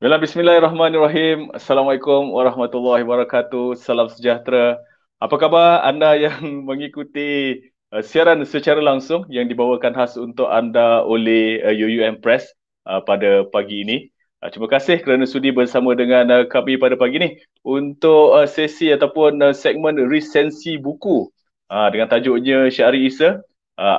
Bismillahirrahmanirrahim. Assalamualaikum warahmatullahi wabarakatuh. Salam sejahtera. Apa khabar anda yang mengikuti siaran secara langsung yang dibawakan khas untuk anda oleh UUM Press pada pagi ini. Terima kasih kerana sudi bersama dengan kami pada pagi ini untuk sesi ataupun segmen resensi buku dengan tajuknya Syahri Isa,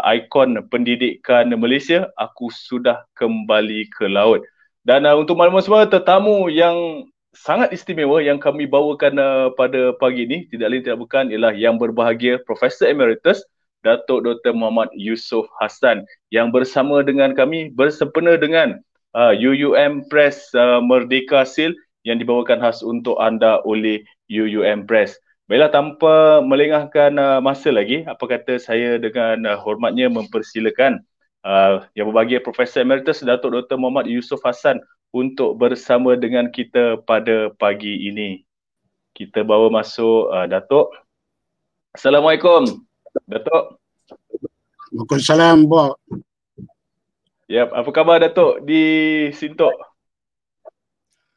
ikon pendidikan Malaysia, aku sudah kembali ke laut. Dan untuk maklumat semua, tetamu yang sangat istimewa yang kami bawakan pada pagi ini tidak lain tidak bukan ialah yang berbahagia Profesor Emeritus Datuk Dr. Muhammad Yusof Hassan yang bersama dengan kami bersempena dengan UUM Press Merdeka Seal yang dibawakan khas untuk anda oleh UUM Press. Baiklah, tanpa melengahkan masa lagi, apa kata saya dengan hormatnya mempersilakan yang berbahagia Profesor Emeritus Datuk Dr. Muhammad Yusof Hassan untuk bersama dengan kita pada pagi ini. Kita bawa masuk Datuk. Assalamualaikum, Datuk. Waalaikumsalam, Bok. Yap, apa khabar Datuk di Sintok?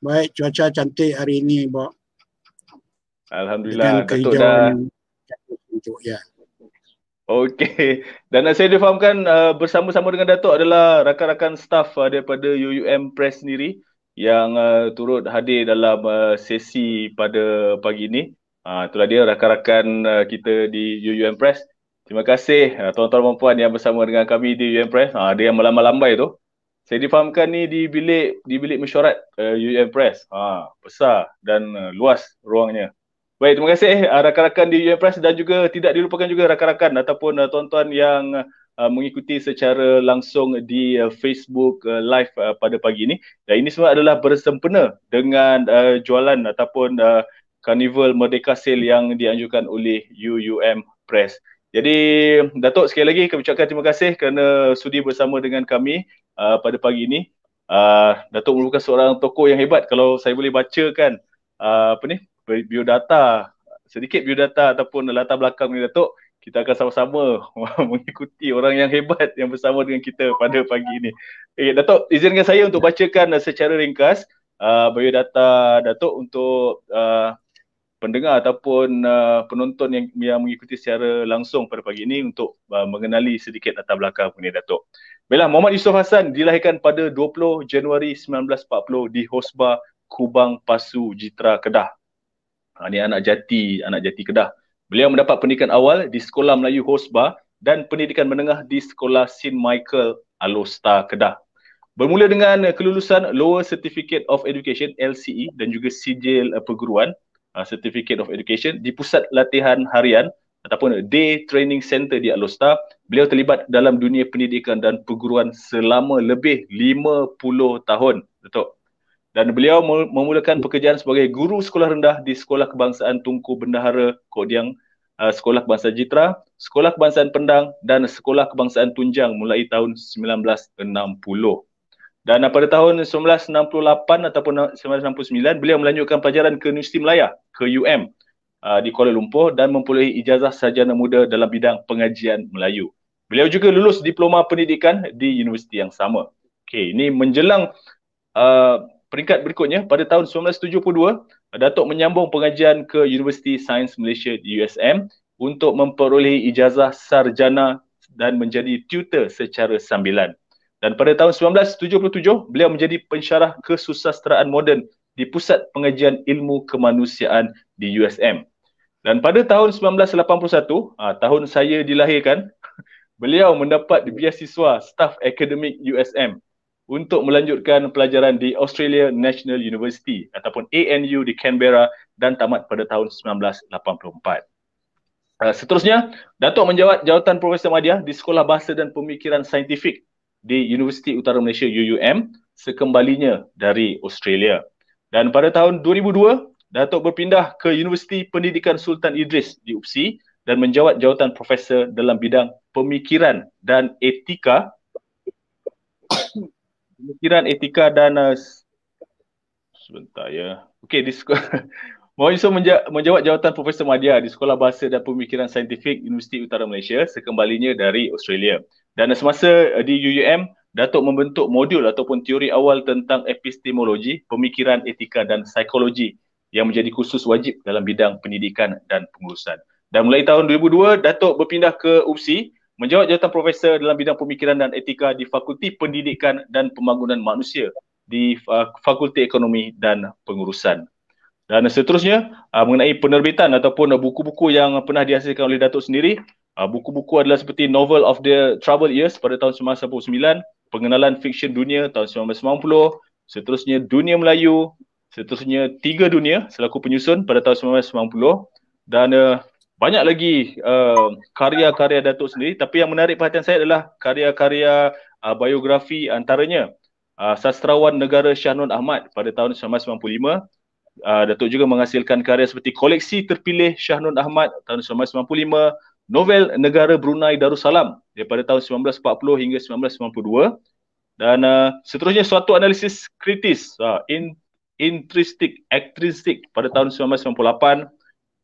Baik, cuaca cantik hari ini, Bok. Alhamdulillah, dengan Datuk dah. Ya. Okey, dan saya difahamkan bersama-sama dengan Datuk adalah rakan-rakan staf daripada UUM Press sendiri yang turut hadir dalam sesi pada pagi ini. Itulah dia rakan-rakan kita di UUM Press. Terima kasih tuan-tuan dan puan yang bersama dengan kami di UUM Press. Dia yang melambai-lambai tu. Saya difahamkan ni di bilik mesyuarat UUM Press. Besar dan luas ruangnya. Baik, terima kasih rakan-rakan di UUM Press dan juga tidak dilupakan juga rakan-rakan ataupun tuan-tuan yang mengikuti secara langsung di Facebook live pada pagi ini. Dan ini semua adalah bersempena dengan jualan ataupun Karnival Merdeka Sale yang dianjurkan oleh UUM Press. Jadi Datuk, sekali lagi kami ucapkan terima kasih kerana sudi bersama dengan kami pada pagi ini. Datuk merupakan seorang tokoh yang hebat. Kalau saya boleh bacakan biodata, sedikit biodata ataupun latar belakang ni Datuk, kita akan sama-sama mengikuti orang yang hebat yang bersama dengan kita pada pagi ini. Datuk, izinkan saya untuk bacakan secara ringkas biodata Datuk untuk pendengar ataupun penonton yang mengikuti secara langsung pada pagi ini untuk mengenali sedikit latar belakang ni Datuk. Baiklah, Muhammad Yusof Hassan dilahirkan pada 20 Januari 1940 di Hosba, Kubang, Pasu, Jitra, Kedah. Ini anak jati Kedah. Beliau mendapat pendidikan awal di Sekolah Melayu Hosba dan pendidikan menengah di Sekolah St. Michael Alostar, Kedah. Bermula dengan kelulusan Lower Certificate of Education LCE dan juga sijil perguruan Certificate of Education di Pusat Latihan Harian ataupun Day Training Center di Alostar. Beliau terlibat dalam dunia pendidikan dan perguruan selama lebih 50 tahun, Datuk. Dan beliau memulakan pekerjaan sebagai guru sekolah rendah di Sekolah Kebangsaan Tunku Bendahara Kodiang, Sekolah Kebangsaan Jitra, Sekolah Kebangsaan Pendang dan Sekolah Kebangsaan Tunjang mulai tahun 1960. Dan pada tahun 1968 ataupun 1969, beliau melanjutkan pelajaran ke Universiti Melaya, ke UM di Kuala Lumpur dan memperolehi ijazah sarjana muda dalam bidang pengajian Melayu. Beliau juga lulus diploma pendidikan di universiti yang sama. Okey, ini menjelang peringkat berikutnya, pada tahun 1972, Datuk menyambung pengajian ke Universiti Sains Malaysia di USM untuk memperolehi ijazah sarjana dan menjadi tutor secara sambilan. Dan pada tahun 1977, beliau menjadi pensyarah kesusasteraan moden di Pusat Pengajian Ilmu Kemanusiaan di USM. Dan pada tahun 1981, tahun saya dilahirkan, beliau mendapat beasiswa staf akademik USM untuk melanjutkan pelajaran di Australia National University ataupun ANU di Canberra dan tamat pada tahun 1984. Seterusnya, Datuk menjawat jawatan Profesor Madya di Sekolah Bahasa dan Pemikiran Saintifik di Universiti Utara Malaysia UUM sekembalinya dari Australia. Dan pada tahun 2002, Datuk berpindah ke Universiti Pendidikan Sultan Idris di UPSI dan menjawat jawatan Profesor dalam bidang pemikiran dan etika dan sebentar ya. Okey, di Mohon Yusof menjawat jawatan Profesor Madya di Sekolah Bahasa dan Pemikiran Saintifik Universiti Utara Malaysia sekembalinya dari Australia. Dan semasa di UUM, Datuk membentuk modul ataupun teori awal tentang epistemologi, pemikiran, etika dan psikologi yang menjadi khusus wajib dalam bidang pendidikan dan pengurusan. Dan mulai tahun 2002, Datuk berpindah ke UPSI, menjawat jawatan profesor dalam bidang pemikiran dan etika di Fakulti Pendidikan dan Pembangunan Manusia di Fakulti Ekonomi dan Pengurusan. Dan seterusnya, mengenai penerbitan ataupun buku-buku yang pernah dihasilkan oleh Datuk sendiri, buku-buku adalah seperti Novel of the Troubled Years pada tahun 1999, Pengenalan Fiksyen Dunia tahun 1990, seterusnya Dunia Melayu, seterusnya Tiga Dunia selaku penyusun pada tahun 1990, dan banyak lagi karya-karya Datuk sendiri. Tapi yang menarik perhatian saya adalah karya-karya biografi, antaranya Sastrawan Negara Shah Nun Ahmad pada tahun 1995. Datuk juga menghasilkan karya seperti Koleksi Terpilih Shah Nun Ahmad tahun 1995, Novel Negara Brunei Darussalam daripada tahun 1940 hingga 1992, dan seterusnya Suatu Analisis Kritis, Intristik pada tahun 1998.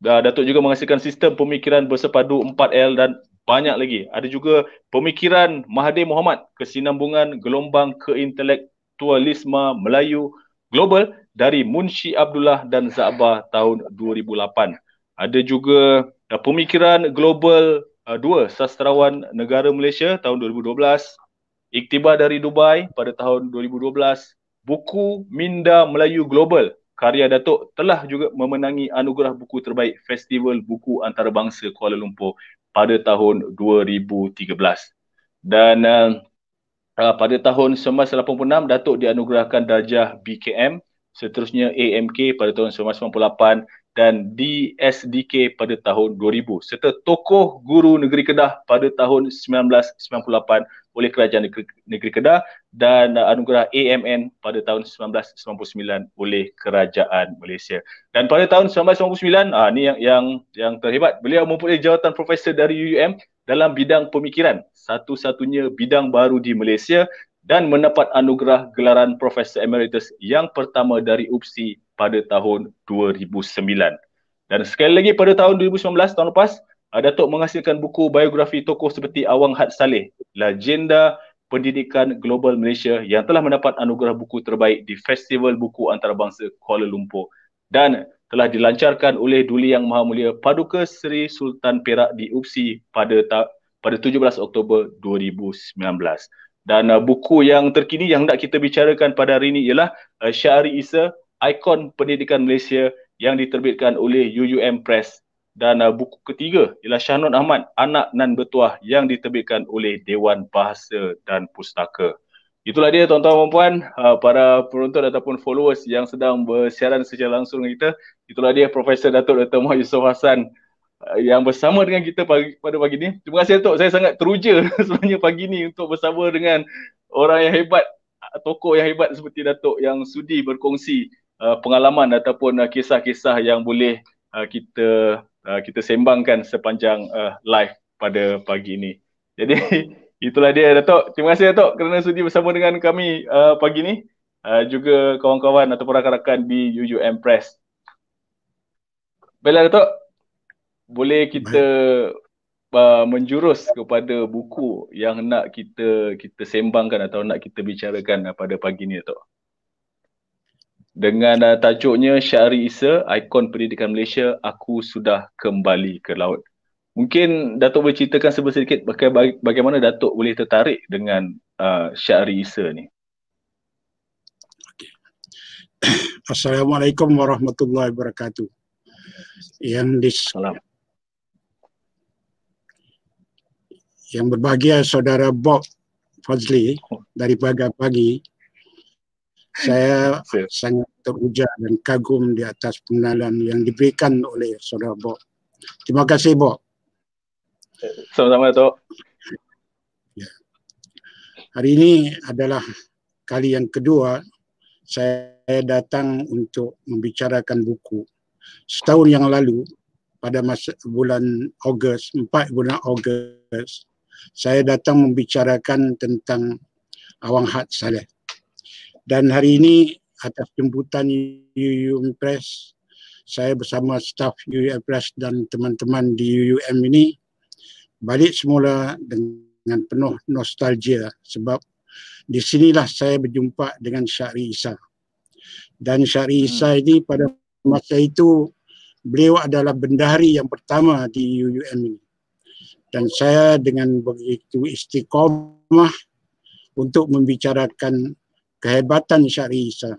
Datuk juga menghasilkan Sistem Pemikiran Bersepadu 4L dan banyak lagi. Ada juga Pemikiran Mahathir Mohamad, Kesinambungan Gelombang Keintelektualisme Melayu Global dari Munshi Abdullah dan Za'bah tahun 2008. Ada juga Pemikiran Global 2 Sastrawan Negara Malaysia tahun 2012, Iktibar dari Dubai pada tahun 2012, buku Minda Melayu Global karya Datuk telah juga memenangi anugerah buku terbaik Festival Buku Antarabangsa Kuala Lumpur pada tahun 2013. Dan pada tahun 1986 Datuk dianugerahkan darjah BKM, seterusnya AMK pada tahun 1998 dan DSDK pada tahun 2000, serta Tokoh Guru Negeri Kedah pada tahun 1998 oleh Kerajaan Negeri Kedah dan anugerah AMN pada tahun 1999 oleh Kerajaan Malaysia. Dan pada tahun 1999, ni yang terhebat, beliau mempunyai jawatan profesor dari UUM dalam bidang pemikiran, satu-satunya bidang baru di Malaysia, dan mendapat anugerah gelaran Profesor Emeritus yang pertama dari UPSI pada tahun 2009. Dan sekali lagi pada tahun 2019, tahun lepas, Datuk menghasilkan buku biografi tokoh seperti Awang Had Saleh, Legenda Pendidikan Global Malaysia, yang telah mendapat anugerah buku terbaik di Festival Buku Antarabangsa Kuala Lumpur dan telah dilancarkan oleh Duli Yang Maha Mulia Paduka Seri Sultan Perak di UPSI pada 17 Oktober 2019. Dan buku yang terkini yang nak kita bicarakan pada hari ini ialah Syahri Issa, Ikon Pendidikan Malaysia, yang diterbitkan oleh UUM Press. Dan buku ketiga ialah Shah Nun Ahmad, Anak Nan Bertuah, yang diterbitkan oleh Dewan Bahasa dan Pustaka. Itulah dia tuan-tuan dan puan, para penonton ataupun followers yang sedang bersiaran secara langsung dengan kita. Itulah dia Profesor Datuk Dr. Muhammad Yusof Hassan yang bersama dengan kita pada pagi ni. Terima kasih Datuk, saya sangat teruja sebenarnya pagi ni untuk bersama dengan orang yang hebat, tokoh yang hebat seperti Datuk yang sudi berkongsi pengalaman ataupun kisah-kisah yang boleh kita sembangkan sepanjang live pada pagi ini. Jadi itulah dia Datuk. Terima kasih Datuk kerana sudi bersama dengan kami pagi ni. Juga kawan-kawan ataupun rakan-rakan di UUM Press. Baiklah Datuk, boleh kita menjurus kepada buku yang nak kita sembangkan atau nak kita bicarakan pada pagi ni Datuk. Dengan tajuknya Syahri Issa, Ikon Pendidikan Malaysia, Aku Sudah Kembali ke Laut. Mungkin Datuk boleh ceritakan sedikit bagaimana Datuk boleh tertarik dengan Syahri Issa ni. Assalamualaikum warahmatullahi wabarakatuh. Yang berbahagia Saudara Bob Fazli dari pagi. Saya sangat teruja dan kagum di atas pengenalan yang diberikan oleh Saudara Bob. Terima kasih Bob. Sama-sama Datuk. Ya. Hari ini adalah kali yang kedua saya datang untuk membicarakan buku. Setahun yang lalu pada bulan Ogos, 4 bulan Ogos, saya datang membicarakan tentang Awang Had Saleh. Dan hari ini atas jemputan UUM Press, saya bersama staf UUM Press dan teman-teman di UUM ini balik semula dengan penuh nostalgia sebab Di sinilah saya berjumpa dengan Syahri Isa. Dan Syahri Isa ini pada masa itu beliau adalah bendahari yang pertama di UUM ini. Dan saya dengan begitu istiqomah untuk membicarakan kehebatan Syahri Isa.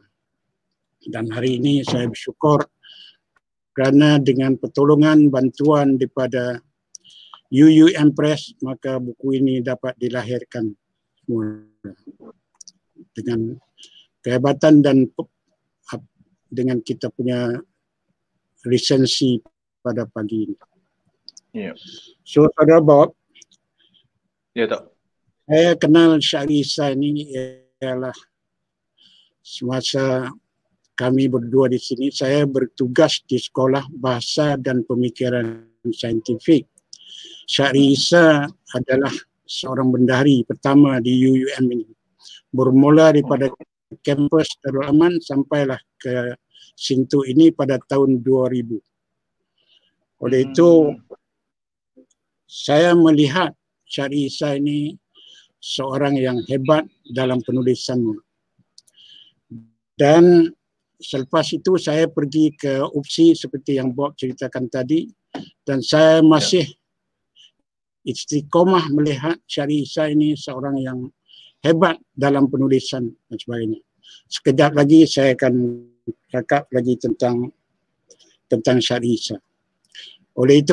Dan hari ini saya bersyukur kerana dengan pertolongan bantuan daripada UUM Press, maka buku ini dapat dilahirkan dengan kehebatan dan dengan kita punya lisensi pada pagi ini. Yeah. So, Saudara Bob, saya kenal Syahri Isa ini ialah semasa kami berdua di sini, saya bertugas di Sekolah Bahasa dan Pemikiran Saintifik. Syahri Isa adalah seorang bendahari pertama di UUM ini. Bermula daripada kampus Darul Aman sampailah ke Sintu ini pada tahun 2000. Oleh itu, saya melihat Syahri Isa ini seorang yang hebat dalam penulisannya. Dan selepas itu saya pergi ke UPSI seperti yang Bob ceritakan tadi, dan saya masih istiqomah melihat Syahri Isa ini seorang yang hebat dalam penulisan dan sebagainya. Sekejap lagi saya akan cakap lagi tentang Syahri Isa. Oleh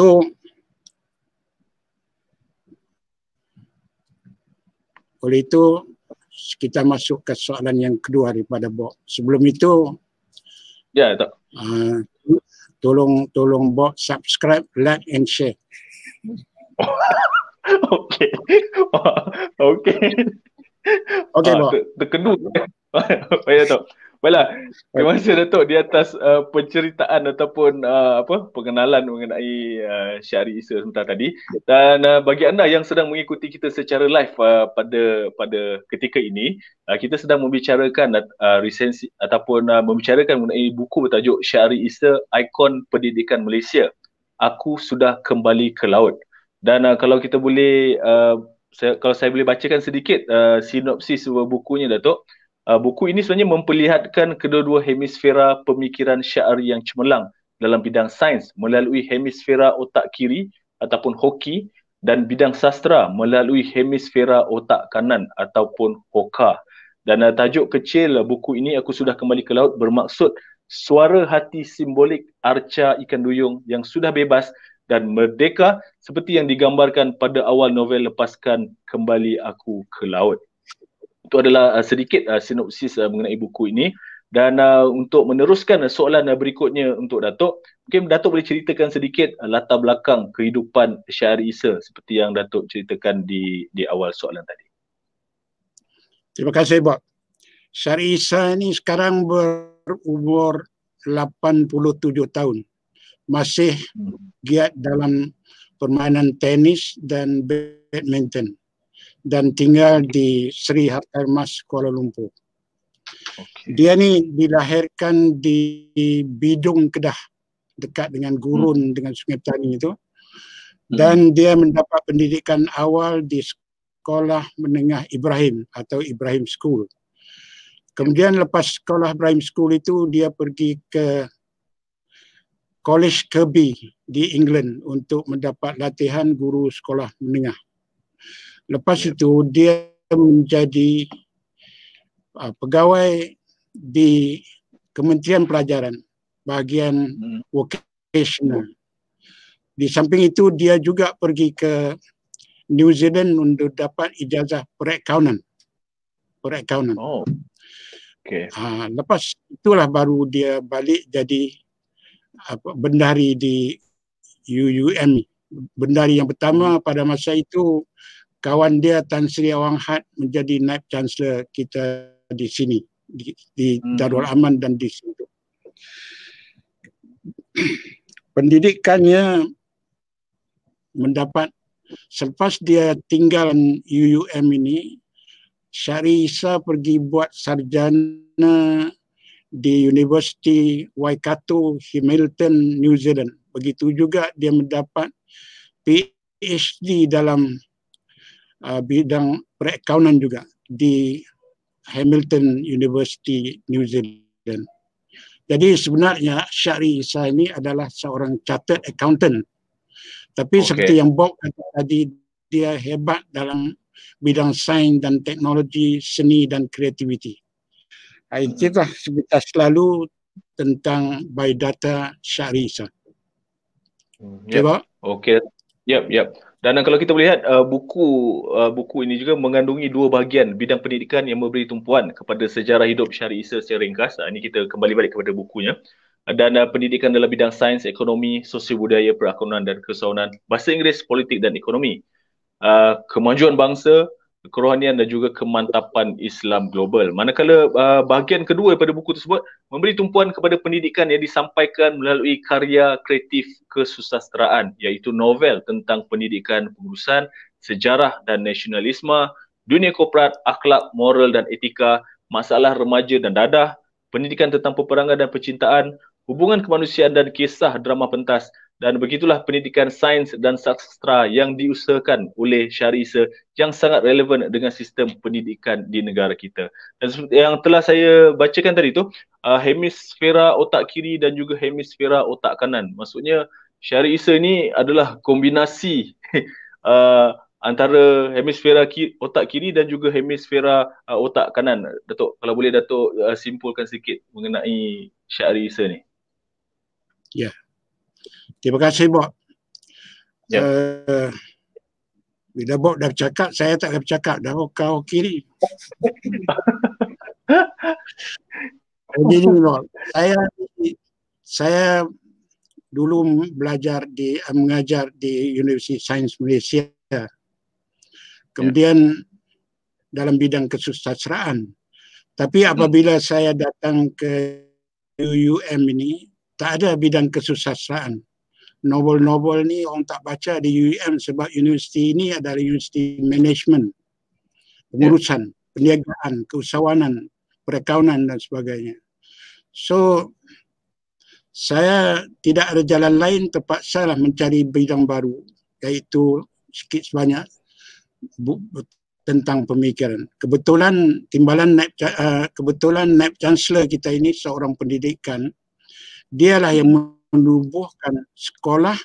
itu kita masuk ke soalan yang kedua daripada Bob. Sebelum itu, tolong Bob subscribe, like and share. Okey. Okey. Okey, Bob. Terkedu. Baik, Datuk. Baiklah. Terima kasih, Datuk, di atas penceritaan ataupun pengenalan mengenai Syahri Isa sebentar tadi. Dan bagi anda yang sedang mengikuti kita secara live pada ketika ini, kita sedang membicarakan resensi ataupun membicarakan mengenai buku bertajuk Syahri Isa, Ikon Pendidikan Malaysia. Aku Sudah Kembali ke Laut. Dan kalau kita boleh, kalau saya boleh bacakan sedikit sinopsis bukunya, Datuk. Buku ini sebenarnya memperlihatkan kedua-dua hemisfera pemikiran Syahri yang cemerlang dalam bidang sains melalui hemisfera otak kiri ataupun hoki dan bidang sastra melalui hemisfera otak kanan ataupun hoka. Dan tajuk kecil buku ini, Aku Sudah Kembali ke Laut, bermaksud suara hati simbolik arca ikan duyung yang sudah bebas dan merdeka seperti yang digambarkan pada awal novel Lepaskan Kembali Aku ke Laut. Itu adalah sedikit sinopsis mengenai buku ini. Dan untuk meneruskan soalan berikutnya untuk Datuk, mungkin Datuk boleh ceritakan sedikit latar belakang kehidupan Syahri Isa seperti yang Datuk ceritakan di awal soalan tadi. Terima kasih, Bob. Syahri Isa ini sekarang berumur 87 tahun. Masih giat dalam permainan tenis dan badminton. Dan tinggal di Seri Hartarmas, Kuala Lumpur. Dia ni dilahirkan di Bidung, Kedah, dekat dengan Gurun, dengan Sungai Petani itu. Dan dia mendapat pendidikan awal di Sekolah Menengah Ibrahim atau Ibrahim School. Kemudian lepas Sekolah Ibrahim School itu, dia pergi ke College Kirby di England untuk mendapat latihan guru sekolah menengah. Lepas itu dia menjadi pegawai di Kementerian Pelajaran bahagian vocational. Di samping itu dia juga pergi ke New Zealand untuk dapat ijazah perakaunan. Oh. Okay. Lepas itulah baru dia balik jadi bendahari di UUM. Bendahari yang pertama pada masa itu kawan dia Tan Sri Awang Had menjadi Naib Chancellor kita di sini, di Darul Aman dan di situ. Pendidikannya mendapat, selepas dia tinggal UUM ini, Syahri Isa pergi buat sarjana di University Waikato, Hamilton, New Zealand. Begitu juga dia mendapat PhD dalam bidang perakaunan juga di Hamilton University, New Zealand. Jadi sebenarnya Syahri Issa ini adalah seorang chartered accountant. Tapi seperti yang Bob kata tadi, dia hebat dalam bidang sains dan teknologi, seni dan kreativiti. Itulah sebentar selalu tentang biodata Syahri Issa. Okay, Bob? Okay. Yep. Dan kalau kita melihat buku ini juga mengandungi dua bahagian, bidang pendidikan yang memberi tumpuan kepada sejarah hidup Syahri Issa secara ringkas. Ini kita kembali balik kepada bukunya. Dan pendidikan dalam bidang sains, ekonomi, sosial budaya, perakaunan dan kesawanan, bahasa Inggeris, politik dan ekonomi, kemajuan bangsa, kerohanian dan juga kemantapan Islam global. Manakala bahagian kedua daripada buku tersebut memberi tumpuan kepada pendidikan yang disampaikan melalui karya kreatif kesusasteraan, iaitu novel tentang pendidikan pengurusan, sejarah dan nasionalisme, dunia korporat, akhlak, moral dan etika, masalah remaja dan dadah, pendidikan tentang peperangan dan percintaan, hubungan kemanusiaan dan kisah drama pentas. Dan begitulah pendidikan sains dan sastra yang diusahakan oleh Syahri Issa yang sangat relevan dengan sistem pendidikan di negara kita. Dan seperti yang telah saya bacakan tadi tu, hemisfera otak kiri dan juga hemisfera otak kanan. Maksudnya Syahri Issa ni adalah kombinasi antara hemisfera otak kiri dan juga hemisfera otak kanan. Datuk, kalau boleh Datuk simpulkan sedikit mengenai Syahri Issa ni. Ya. Terima kasih, Bob. Bila Bob dah bercakap, saya tak ada bercakap. Dah kau kiri. Jadi Bob, saya dulu mengajar di Universiti Sains Malaysia. Kemudian dalam bidang kesusasteraan. Tapi apabila saya datang ke UUM ini, tak ada bidang kesusasteraan. Novel-novel ni orang tak baca di UUM sebab universiti ini adalah universiti management, pengurusan, perniagaan, keusahawanan, perakaunan dan sebagainya. So, saya tidak ada jalan lain, terpaksa lah mencari bidang baru, iaitu sikit sebanyak tentang pemikiran. Kebetulan Naib Chancellor kita ini seorang pendidikan, dialah yang menubuhkan sekolah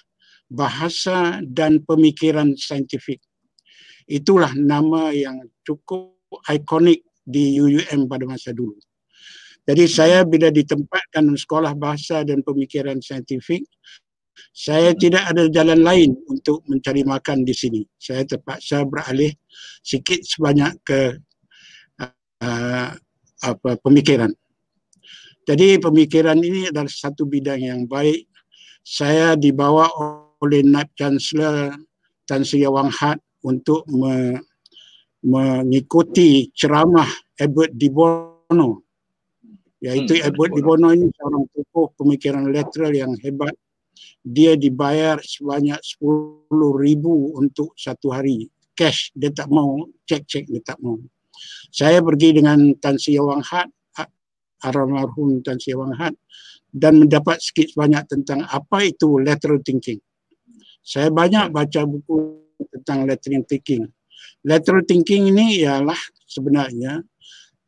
bahasa dan pemikiran saintifik. Itulah nama yang cukup ikonik di UUM pada masa dulu. Jadi saya bila ditempatkan sekolah bahasa dan pemikiran saintifik, saya tidak ada jalan lain untuk mencari makan di sini. Saya terpaksa beralih sikit sebanyak ke pemikiran. Jadi pemikiran ini adalah satu bidang yang baik. Saya dibawa oleh Naib Chancellor Tan Sri Awang Had untuk mengikuti ceramah Edward Di Bono. Iaitu Edward Di Bono ini seorang tokoh pemikiran lateral yang hebat. Dia dibayar sebanyak 10,000 untuk satu hari. Cash, dia tak mau. Cek-cek, dia tak mau. Saya pergi dengan Tan Sri Awang Had, almarhum Tan Sri Awang Had, dan mendapat sikit sebanyak tentang apa itu lateral thinking. Saya banyak baca buku tentang lateral thinking. Lateral thinking ini ialah sebenarnya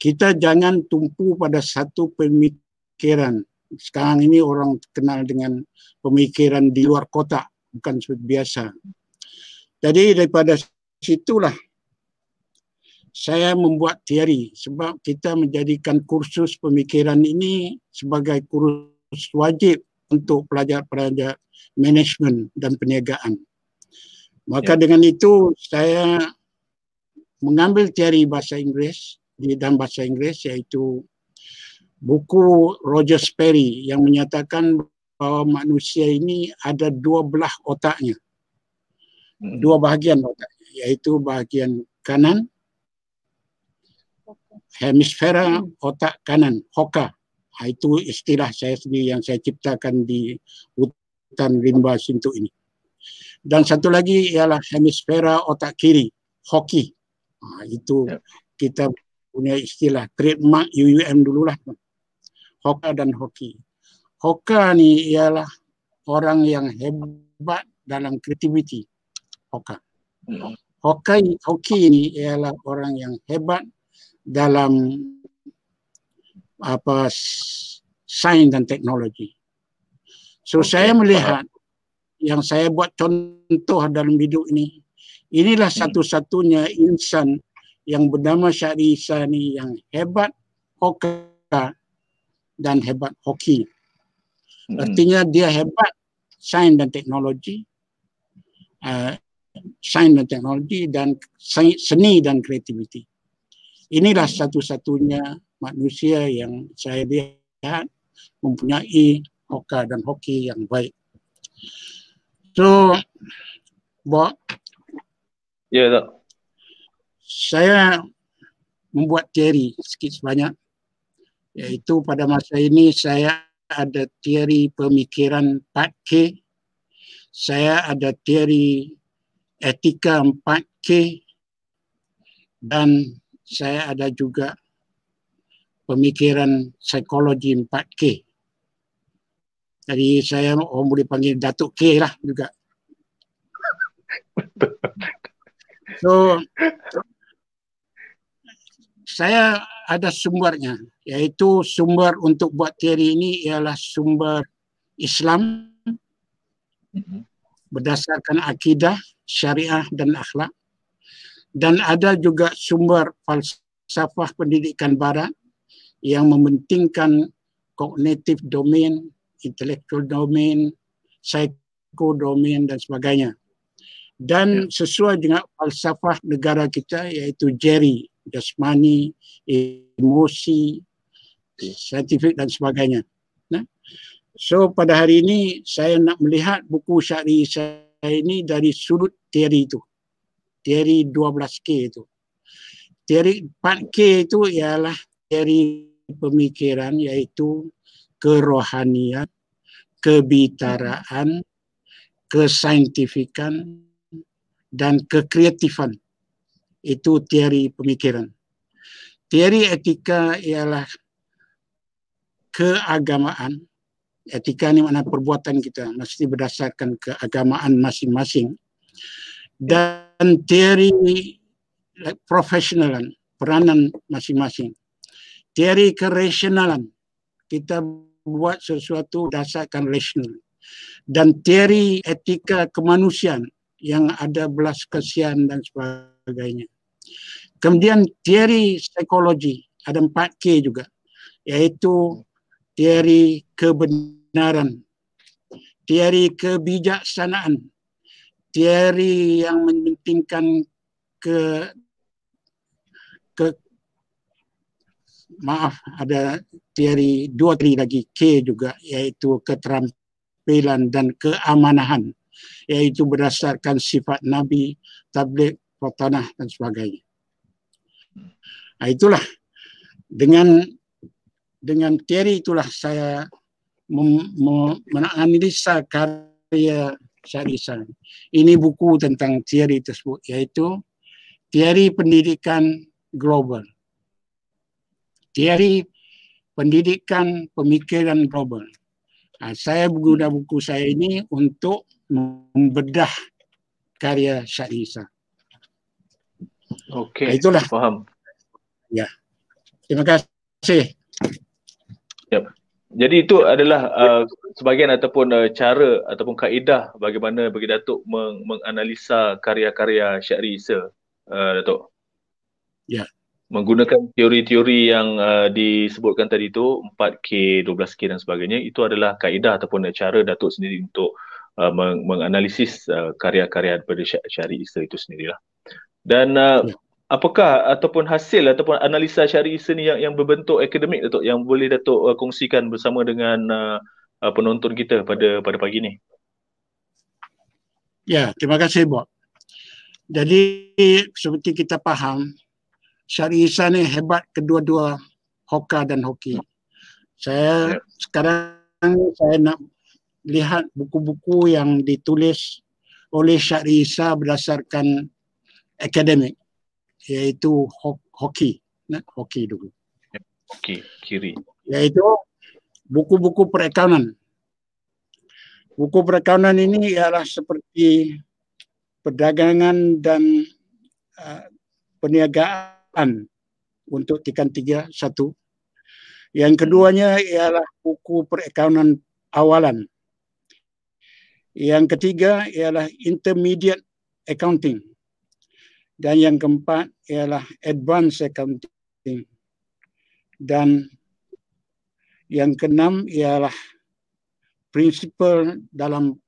kita jangan tumpu pada satu pemikiran. Sekarang ini orang kenal dengan pemikiran di luar kotak, bukan seperti biasa. Jadi daripada situlah saya membuat teori, sebab kita menjadikan kursus pemikiran ini sebagai kursus wajib untuk pelajar-pelajar manajemen dan perniagaan. Maka dengan itu saya mengambil teori bahasa Inggeris dan bahasa Inggeris, iaitu buku Roger Sperry yang menyatakan bahawa manusia ini ada dua belah otaknya. Dua bahagian otaknya, iaitu bahagian kanan, hemisfera otak kanan, HOKA. Itu istilah saya sendiri yang saya ciptakan di hutan rimba Sintuk ini. Dan satu lagi ialah hemisfera otak kiri, hoki. Itu kita punya istilah trademark UUM dululah. HOKA dan hoki. HOKA ni ialah orang yang hebat dalam kreativiti. HOKA. Hoki ini ialah orang yang hebat dalam sains dan teknologi. So saya melihat yang saya buat contoh dalam video ini, inilah satu-satunya insan yang bernama Syahri Isa ni yang hebat hoka dan hebat hoki. Artinya dia hebat sains dan teknologi, dan seni dan kreativiti. Inilah satu-satunya manusia yang saya lihat mempunyai hoka dan hoki yang baik. So, saya membuat teori sikit sebanyak, iaitu pada masa ini saya ada teori pemikiran 4K, saya ada teori etika 4K, dan saya ada juga pemikiran psikologi 4K. Jadi saya boleh panggil Datuk K lah juga. So, saya ada sumbernya, iaitu sumber untuk buat teori ini ialah sumber Islam berdasarkan akidah, syariah dan akhlak. Dan ada juga sumber falsafah pendidikan barat yang mementingkan kognitif domain, intellectual domain, psychodomain dan sebagainya. Dan sesuai dengan falsafah negara kita, iaitu Jerry, jasmani, emosi, saintifik dan sebagainya. So pada hari ini saya nak melihat buku Syahri Isa ini dari sudut teori itu. Teori 12K itu. Teori 4K itu ialah teori pemikiran, iaitu kerohanian, kebitaraan, kesaintifikan dan kekreatifan. Itu teori pemikiran. Teori etika ialah keagamaan. Etika ni makna perbuatan kita mesti berdasarkan keagamaan masing-masing. Dan teori profesionalan, peranan masing-masing. Teori kerasionalan, kita buat sesuatu berdasarkan rasional. Dan teori etika kemanusiaan yang ada belas kasihan dan sebagainya. Kemudian teori psikologi, ada 4K juga, iaitu teori kebenaran, teori kebijaksanaan, teori yang mementingkan ada teori 2 teori lagi K juga, iaitu keterampilan dan keamanahan, iaitu berdasarkan sifat Nabi, tabligh, fatanah dan sebagainya. Itulah dengan teori itulah saya menganalisa karya Syahri Isa. Ini buku tentang teori tersebut, iaitu teori pendidikan global. Teori pendidikan pemikiran global. Saya guna buku saya ini untuk membedah karya Syahri Isa. Okey, itulah. faham. Ya. Terima kasih. Yep. Jadi itu adalah sebahagian ataupun cara ataupun kaedah bagaimana bagi Datuk menganalisa karya-karya Syahri Isa, Datuk. Ya. Menggunakan teori-teori yang disebutkan tadi itu, 4K, 12K dan sebagainya, itu adalah kaedah ataupun cara Datuk sendiri untuk menganalisis karya-karya daripada Syahri Isa itu sendirilah. Dan apakah ataupun hasil ataupun analisa Syahri Isa ni yang berbentuk akademik, Datuk, yang boleh Datuk kongsikan bersama dengan penonton kita pada pagi ni? Ya, terima kasih, Bob. Jadi seperti kita faham, Syahri Isa ni hebat kedua-dua hoka dan hoki. Sekarang saya nak lihat buku-buku yang ditulis oleh Syahri Isa berdasarkan akademik, iaitu hoki. Hoki dulu. Hoki, kiri. Iaitu buku-buku perakaunan. Buku perakaunan ini ialah seperti perdagangan dan perniagaan untuk tingkat 3, satu. Yang keduanya ialah buku perakaunan awalan. Yang ketiga ialah intermediate accounting. Dan yang keempat ialah advanced accounting. Dan yang keenam ialah prinsipal dalam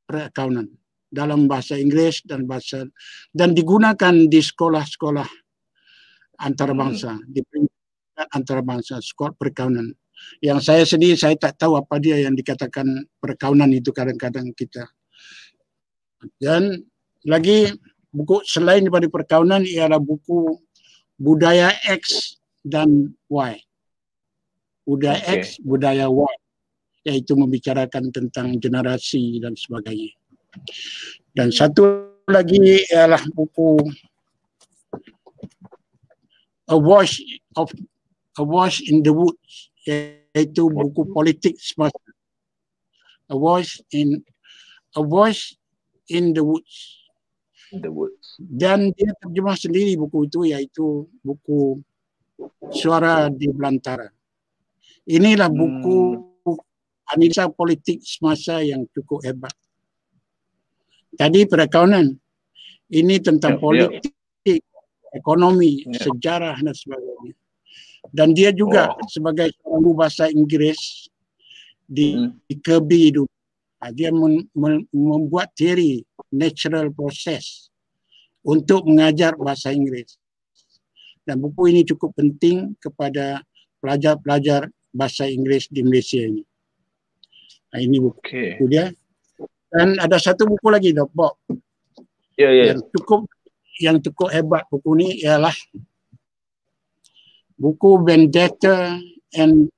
perakaunan dalam bahasa Inggeris dan digunakan di sekolah-sekolah antarabangsa, di peringkat antarabangsa, sekolah perakaunan. Yang saya sendiri, saya tak tahu apa dia yang dikatakan perakaunan itu kadang-kadang kita. Dan lagi buku selain daripada perakaunan ialah buku budaya X dan Y. Budaya X, budaya Y, yaitu membicarakan tentang generasi dan sebagainya. Dan satu lagi ialah buku A Voice in the Woods, yaitu buku politik semasa. A Voice in the Woods. Dan dia terjemah sendiri buku itu, yaitu buku Suara di Belantara. Inilah buku analisa politik semasa yang cukup hebat. Tadi perakaunan, ini tentang politik, ekonomi, sejarah dan sebagainya. Dan dia juga sebagai seorang guru bahasa Inggris di Kirby dulu, dia membuat teori natural process untuk mengajar bahasa Inggris. Dan buku ini cukup penting kepada pelajar-pelajar bahasa Inggris di Malaysia ini. Nah, ini buku dia. Dan ada satu buku lagi, Bob. Yang cukup hebat buku ini ialah buku Vendetta and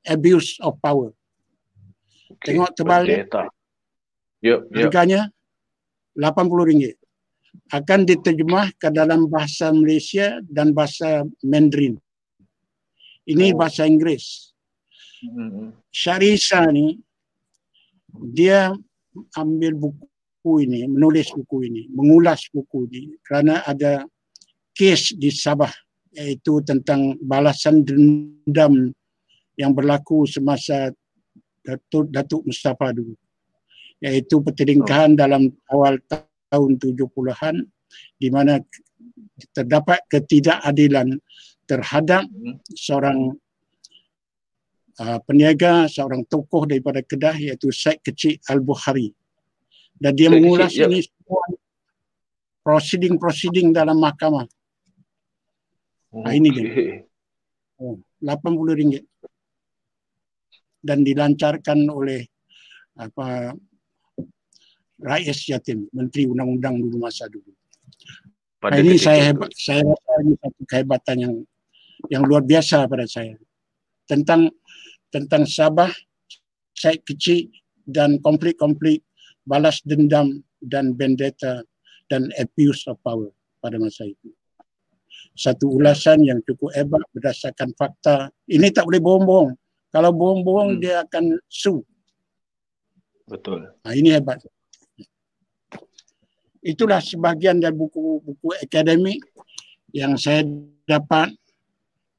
Abuse of Power. Tengok terbalik. Harganya RM80. Akan diterjemah ke dalam bahasa Malaysia dan bahasa Mandarin. Ini bahasa Inggris. Syarisa ni, dia ambil buku ini, menulis buku ini, mengulas buku ini kerana ada kes di Sabah, iaitu tentang balasan dendam yang berlaku semasa Datuk Mustafa dulu, iaitu pertelingkahan dalam awal tahun 70-an di mana terdapat ketidakadilan terhadap seorang peniaga, seorang tokoh daripada Kedah, iaitu Syed Kecik Al-Bukhari. Dan dia mengulas ini semua proceeding dalam mahkamah. Nah, ini dia. RM80. Dan dilancarkan oleh Rais Yatim, Menteri Undang-Undang dulu masa dulu. Nah, ini saya rasa ini satu kehebatan yang luar biasa pada saya. Tentang Sabah, Syed Kecik dan konflik-konflik balas dendam dan vendetta dan abuse of power pada masa itu. Satu ulasan yang cukup hebat berdasarkan fakta. Ini tak boleh bohong-bohong. Kalau bohong-bohong dia akan sue. Betul. Nah, ini hebat. Itulah sebahagian dari buku-buku akademik yang saya dapat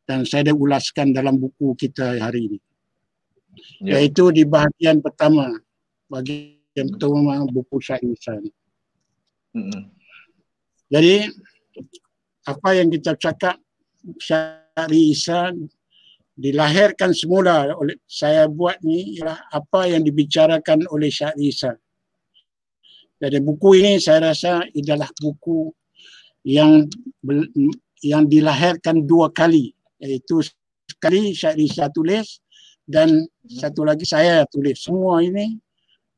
dan saya dah ulaskan dalam buku kita hari ini. Yaitu di bahagian pertama, bahagian pertama buku Syahri Isa. Jadi apa yang kita cakap, Syahri Isa dilahirkan semula oleh saya buat ni ialah apa yang dibicarakan oleh Syahri Isa. Jadi buku ini saya rasa adalah buku yang dilahirkan dua kali, iaitu sekali Syahri Isa tulis dan satu lagi saya tulis. Semua ini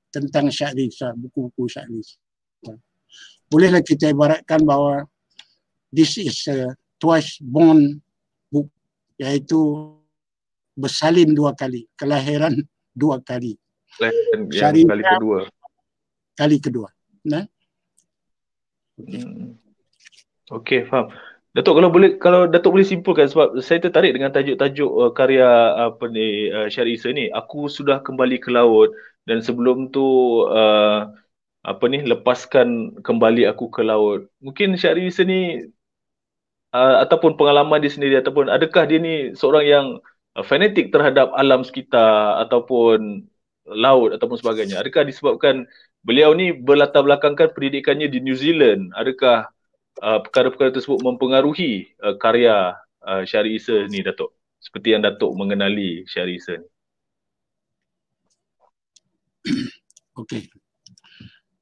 tentang Syahri Isa, buku-buku Syahri Isa. Bolehlah kita ibaratkan bahawa this is a twice born book, iaitu bersalin dua kali, kelahiran dua kali. Yang kali kedua. Kali kedua. Nah. Okey, faham. Datuk, kalau Datuk boleh simpulkan, sebab saya tertarik dengan tajuk-tajuk karya Syahri Isa ni. Aku sudah kembali ke laut, dan sebelum tu lepaskan kembali aku ke laut. Mungkin Syahri Isa ni ataupun pengalaman dia sendiri, ataupun adakah dia ni seorang yang fanatik terhadap alam sekitar ataupun laut ataupun sebagainya? Adakah disebabkan beliau ni berlatar belakangkan pendidikannya di New Zealand? Adakah perkara-perkara tersebut mempengaruhi karya Syahri Isa ni, Datuk? Seperti yang Datuk mengenali Syahri Isa ni. Okey.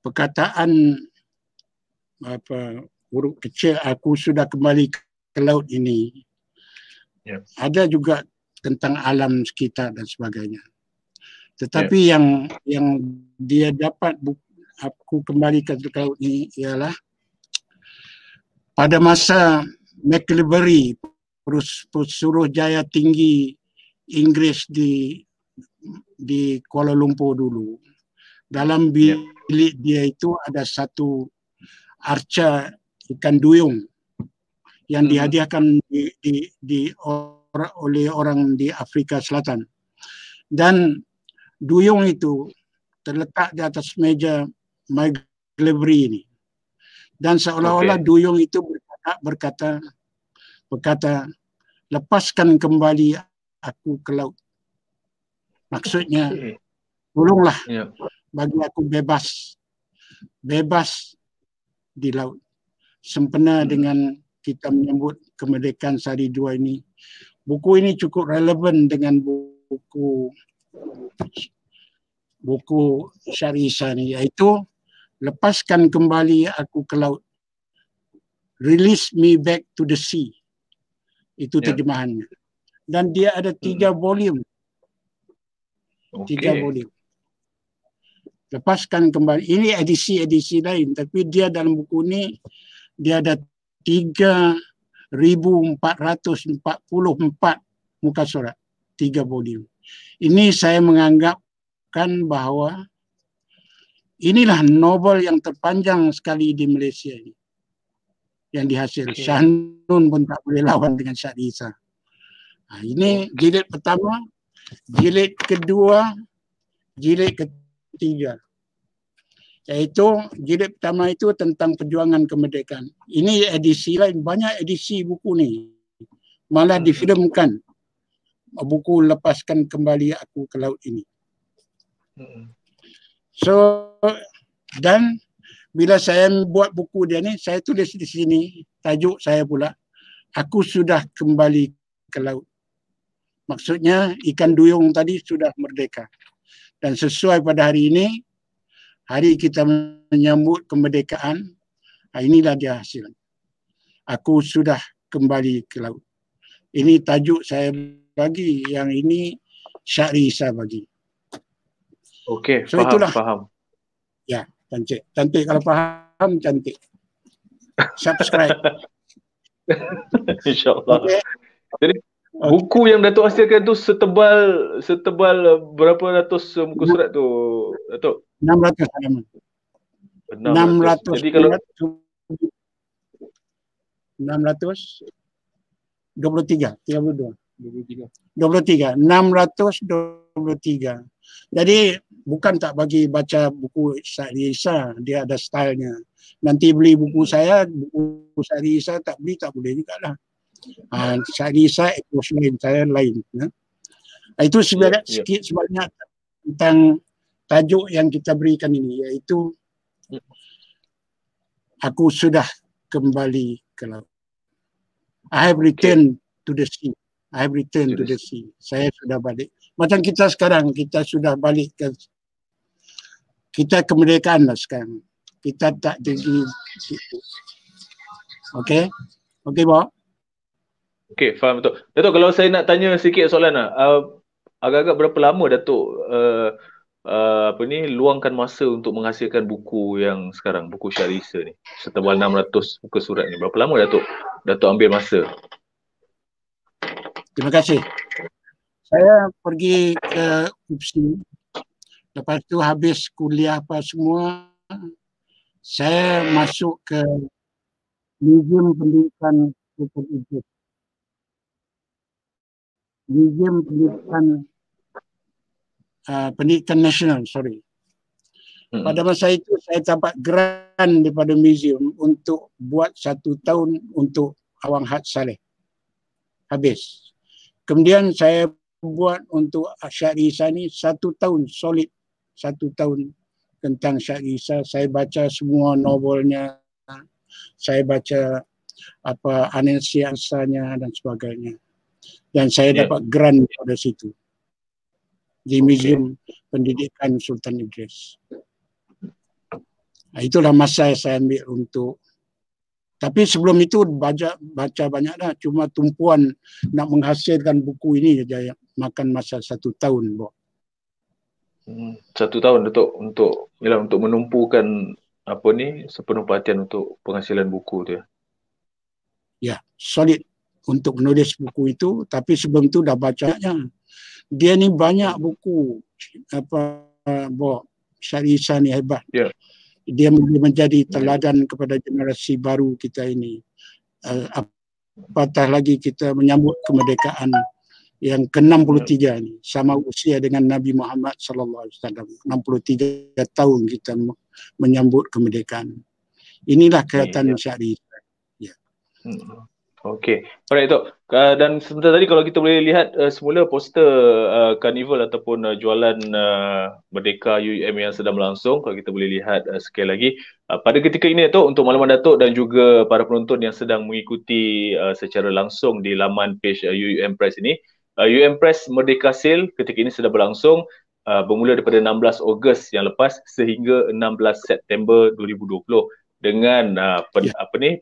Perkataan huruf kecil aku sudah kembali ke laut ini, ada juga tentang alam sekitar dan sebagainya. Tetapi yang dia dapat aku kembali ke laut ini ialah pada masa Maclebury, Pesuruhjaya Tinggi Inggeris di Kuala Lumpur dulu, dalam bilik dia itu ada satu arca ikan duyung yang dihadiahkan oleh orang di Afrika Selatan, dan duyung itu terletak di atas meja Maclebury ini, dan seolah-olah duyung itu berkata, lepaskan kembali aku ke laut. Maksudnya, tolonglah bagi aku bebas di laut. Sempena dengan kita menyambut kemerdekaan Sehari Dua ini, buku ini cukup relevan dengan buku Syahri Isa ni, iaitu lepaskan kembali aku ke laut. Release me back to the sea. Itu terjemahannya. Dan dia ada 3 volume. 3 volume. Lepaskan kembali. Ini edisi lain, tapi dia dalam buku ini dia ada 3.444 muka surat, 3 volume. Ini saya menganggapkan bahawa inilah novel yang terpanjang sekali di Malaysia ini yang dihasil. Shah Nun pun tak boleh lawan dengan Syahri Isa. Ini jilid pertama, jilid kedua, jilid ketiga. Iaitu jilid pertama itu tentang perjuangan kemerdekaan. Ini edisi lain, banyak edisi buku ni. Malah difilmkan buku Lepaskan Kembali Aku ke Laut ini. So, dan bila saya buat buku dia ni, saya tulis di sini, tajuk saya pula, Aku Sudah Kembali ke Laut. Maksudnya ikan duyung tadi sudah merdeka. Dan sesuai pada hari ini, hari kita menyambut kemerdekaan, inilah dia hasil. Aku sudah kembali ke laut. Ini tajuk saya bagi, yang ini Syahri Isa bagi. Okey, so, faham. Ya, cantik. Cantik kalau faham, cantik. Subscribe. InsyaAllah. Okay. Jadi buku yang Datuk hasilkan tu setebal berapa ratus muka surat tu, Datuk? 600 halaman. 600. Jadi kalau 623. Jadi bukan tak bagi baca buku Syahri Isa, dia ada stylenya. Nanti beli buku saya, buku Syahri Isa tak beli tak boleh jugalah. Syahri Isa ekosistem saya lain. Itu sikit sebanyak tentang tajuk yang kita berikan ini, iaitu Aku Sudah Kembali ke Laut. I have returned to the sea. I have returned to the sea. Saya sudah balik. Macam kita sekarang, kita sudah balik ke, kita kemerdekaan lah sekarang. Kita tak jadi. Okey? Okey, Pak? Okey, faham Datuk. Datuk, kalau saya nak tanya sikit soalan lah. Agak-agak berapa lama Datuk luangkan masa untuk menghasilkan buku yang sekarang, buku Syahri Isa ni, setebal 600 muka surat ni? Berapa lama Datuk ambil masa? Terima kasih. Saya pergi ke UPSI. Lepas tu habis kuliah apa semua, saya masuk ke Museum Pendidikan Sultan Idris. Museum Pendidikan Nasional, sorry. Pada masa itu saya dapat grant daripada museum untuk buat 1 tahun untuk Awang Had Saleh. Habis. Kemudian saya buat untuk Syahri Isa ni 1 tahun solid. 1 tahun tentang Syahri Isa. Saya baca semua novelnya. Saya baca analisis-nya dan sebagainya. Dan saya dapat grant pada situ. Di Museum Pendidikan Sultan Idris. Itulah masa saya ambil untuk. Tapi sebelum itu baca banyak dah. Cuma tumpuan nak menghasilkan buku ini saja makan masa 1 tahun. 1 tahun Datuk untuk menumpukan sepenuh perhatian untuk penghasilan buku tu ya. Ya, solid untuk menulis buku itu. Tapi sebelum itu dah bacanya. Dia ni banyak buku. Syahri Isa ni hebat. Ya. Dia menjadi teladan kepada generasi baru kita ini. Apatah lagi kita menyambut kemerdekaan yang ke-63 ini, sama usia dengan Nabi Muhammad SAW. 63 tahun kita menyambut kemerdekaan. Inilah kelihatan Syahri Isa. Ya. Okey. Alright Tok. Dan sebentar tadi kalau kita boleh lihat semula poster karnival ataupun jualan Merdeka UUM yang sedang berlangsung, kalau kita boleh lihat sekali lagi. Pada ketika ini Tok, untuk makluman Datuk dan juga para penonton yang sedang mengikuti secara langsung di laman page UUM Press ini, UUM Press Merdeka Sale ketika ini sedang berlangsung bermula daripada 16 Ogos yang lepas sehingga 16 September 2020. Dengan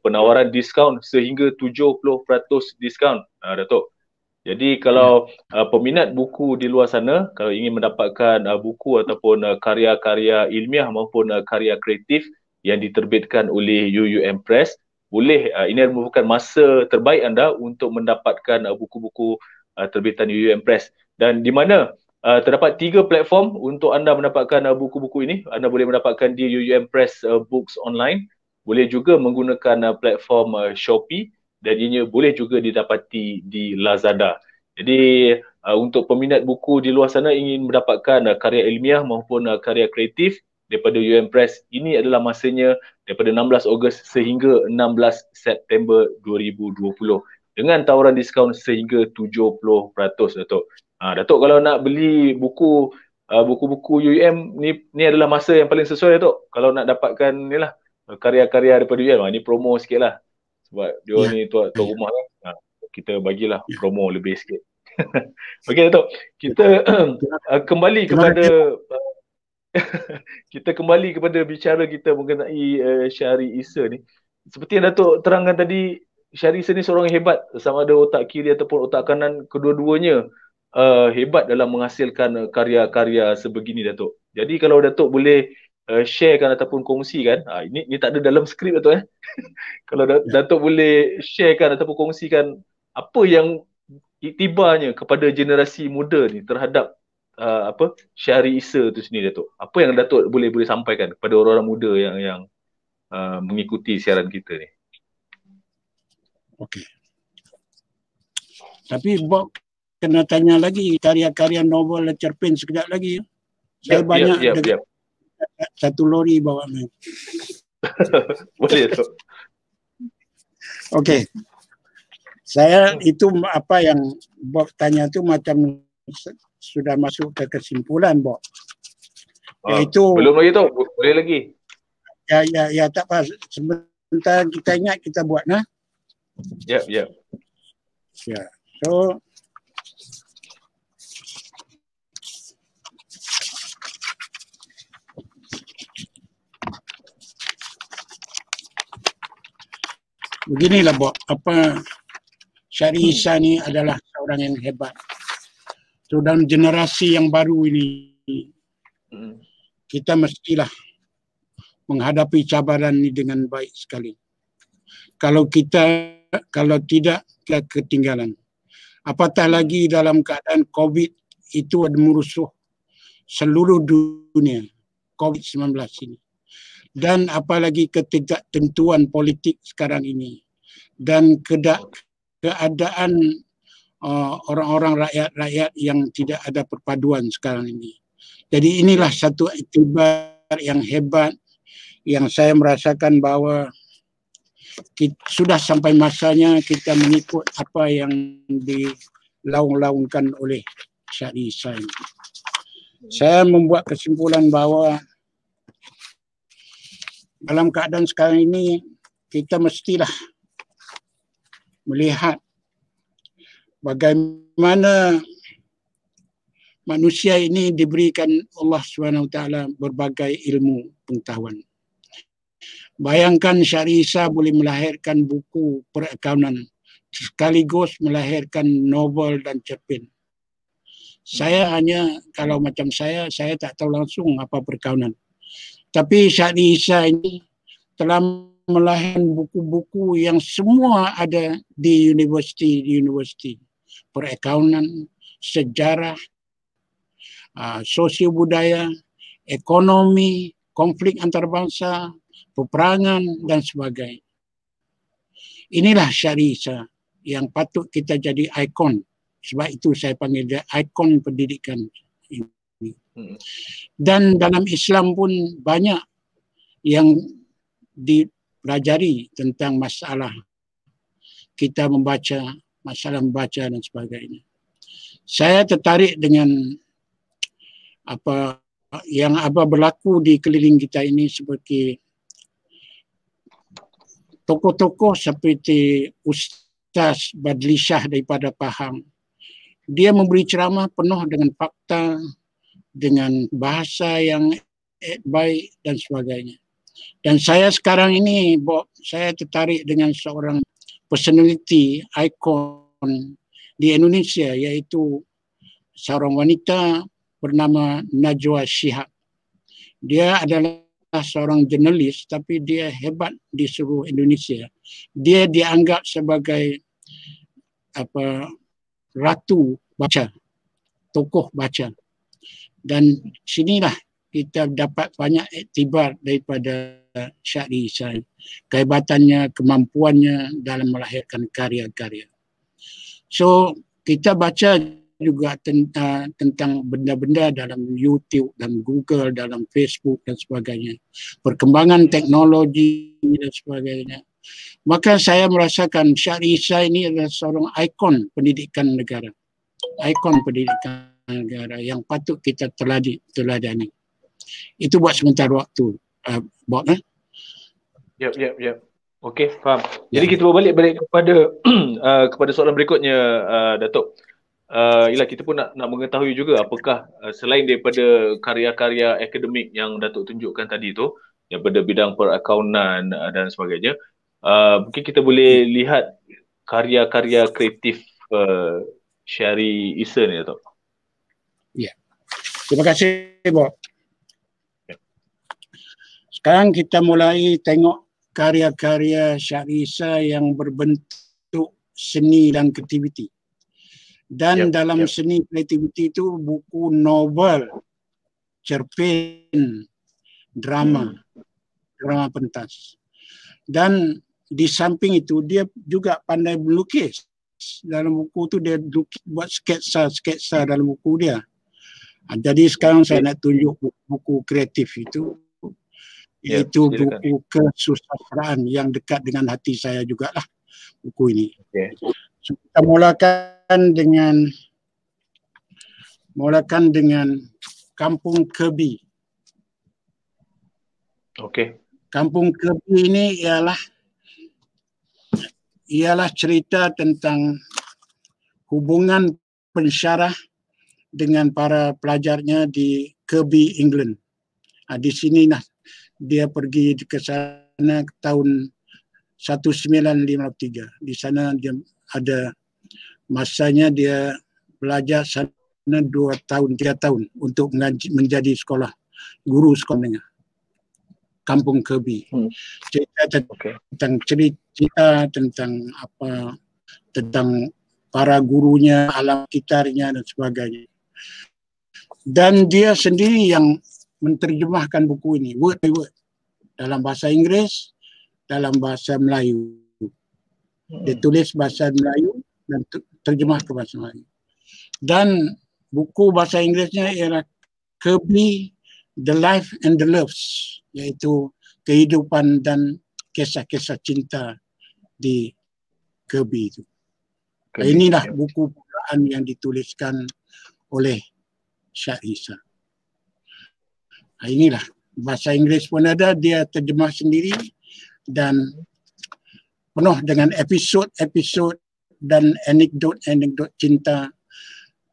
penawaran diskaun sehingga 70% diskaun, Datuk. Jadi kalau peminat buku di luar sana, kalau ingin mendapatkan buku ataupun karya-karya ilmiah maupun karya kreatif yang diterbitkan oleh UUM Press, boleh ini merupakan masa terbaik anda untuk mendapatkan buku-buku terbitan UUM Press. Dan di mana terdapat 3 platform untuk anda mendapatkan buku-buku ini. Anda boleh mendapatkan di UUM Press Books Online, boleh juga menggunakan platform Shopee, dan ianya boleh juga didapati di Lazada. Jadi untuk peminat buku di luar sana ingin mendapatkan karya ilmiah maupun karya kreatif daripada UUM Press, ini adalah masanya daripada 16 Ogos sehingga 16 September 2020 dengan tawaran diskaun sehingga 70%, Datuk. Datuk kalau nak beli buku-buku UUM ni adalah masa yang paling sesuai, Datuk. Kalau nak dapatkan ni lah karya-karya daripada UUM, ni promo sikit lah. Sebab dia ni tuan rumah kan. Kita bagilah promo lebih sikit. Okey Datuk, kita kembali kepada bicara kita mengenai Syahri Isa ni. Seperti yang Datuk terangkan tadi, Syahri Isa ni seorang yang hebat, sama ada otak kiri ataupun otak kanan, kedua-duanya hebat dalam menghasilkan karya-karya sebegini, Datuk. Jadi kalau Datuk boleh sharekan ataupun kongsikan, ini tak ada dalam skrip, Datuk kalau Datuk boleh sharekan ataupun kongsikan apa yang iktibarnya kepada generasi muda ni terhadap Syahri Isa tu sendiri, Datuk. Apa yang Datuk boleh sampaikan kepada orang-orang muda yang mengikuti siaran kita ni? Okey. Tapi Bob kena tanya lagi karya-karya novel cerpen sekejap lagi. Saya banyak satu lori bawa ni. Boleh tu. Okey. Saya itu apa yang Bob tanya tu macam sudah masuk ke kesimpulan, Bob. Iaitu belum lagi tu, boleh lagi. Ya tak apa. Sebentar kita ingat kita buat nah. Ya. So beginilah, Bob. Syahri Isa ni adalah seorang yang hebat. So dalam generasi yang baru ini, kita mestilah menghadapi cabaran ini dengan baik sekali. Kalau tidak, kita ketinggalan. Apatah lagi dalam keadaan COVID itu ada merusuh seluruh dunia, COVID-19 ini. Dan apalagi ketidaktentuan politik sekarang ini. Dan keadaan orang-orang rakyat-rakyat yang tidak ada perpaduan sekarang ini. Jadi inilah satu iktibar yang hebat yang saya merasakan bahawa sudah sampai masanya kita mengikut apa yang dilaung-laungkan oleh Syahri Isa ini. Saya membuat kesimpulan bahawa dalam keadaan sekarang ini kita mestilah melihat bagaimana manusia ini diberikan Allah SWT berbagai ilmu pengetahuan. Bayangkan Syahri Isa boleh melahirkan buku perakaunan sekaligus melahirkan novel dan cerpen. Saya hanya, kalau macam saya tak tahu langsung apa perakaunan. Tapi Syahri Isa ini telah melahirkan buku-buku yang semua ada di universiti. Perakaunan, sejarah, sosio budaya, ekonomi, konflik antarabangsa, peperangan dan sebagainya. Inilah Syahri Isa yang patut kita jadi ikon. Sebab itu saya panggil dia ikon pendidikan ini. Dan dalam Islam pun banyak yang dipelajari tentang masalah kita membaca, masalah membaca dan sebagainya. Saya tertarik dengan apa yang berlaku di keliling kita ini, seperti tokoh-tokoh seperti Ustaz Badli Shah daripada Pahang. Dia memberi ceramah penuh dengan fakta, dengan bahasa yang baik dan sebagainya. Dan saya sekarang ini, saya tertarik dengan seorang personality, ikon di Indonesia, iaitu seorang wanita bernama Najwa Shihab. Dia adalah seorang jurnalis, tapi dia hebat di seluruh Indonesia. Dia dianggap sebagai ratu baca, tokoh baca. Dan sinilah kita dapat banyak iktibar daripada Syahri Isa, kehebatannya, kemampuannya dalam melahirkan karya-karya. So kita baca juga tentang benda-benda dalam YouTube dan Google, dalam Facebook dan sebagainya. Perkembangan teknologi dan sebagainya. Maka saya merasakan Syahri Isa ini adalah seorang ikon pendidikan negara. Ikon pendidikan negara yang patut kita teladani. Itu buat sementara waktu. Bob, Yep. Okey, faham. Jadi kita berbalik kepada kepada soalan berikutnya, Datuk. Ialah kita pun nak mengetahui juga apakah selain daripada karya-karya akademik yang Datuk tunjukkan tadi tu, daripada bidang perakaunan dan sebagainya, mungkin kita boleh lihat karya-karya kreatif Syahri Isa ni, Datuk. Ya. Terima kasih, Bob. Sekarang kita mulai tengok karya-karya Syahri Isa yang berbentuk seni dan kreativiti. Dan dalam seni kreativiti itu buku novel, cerpen, drama pentas. Dan di samping itu dia juga pandai melukis. Dalam buku tu dia buat sketsa dalam buku dia. Jadi sekarang saya nak tunjuk buku kreatif itu. Iaitu buku kesusastraan yang dekat dengan hati saya jugalah, buku ini. So, kita mulakan dengan Kampung Kebi. Kampung Kebi ini ialah cerita tentang hubungan pensyarah dengan para pelajarnya di Kebi, England. Di sinilah dia pergi ke sana tahun 1953. Di sana dia ada masanya dia belajar sana 2 tahun, 3 tahun untuk menjadi guru sekolah menengah. Kampung Kebi. Cerita tentang para gurunya, alam sekitarnya dan sebagainya. Dan dia sendiri yang menterjemahkan buku ini word by word dalam bahasa Inggeris, dalam bahasa Melayu. Dia tulis bahasa Melayu dan terjemah ke bahasa Melayu. Dan buku bahasa Inggerisnya ialah Kebi, The Life and the Loves, iaitu kehidupan dan kisah-kisah cinta di Kirby itu. Inilah buku pulaan yang dituliskan oleh Syarissa. Inilah bahasa Inggeris pun ada, dia terjemah sendiri dan penuh dengan episod-episod dan anekdot-anekdot cinta,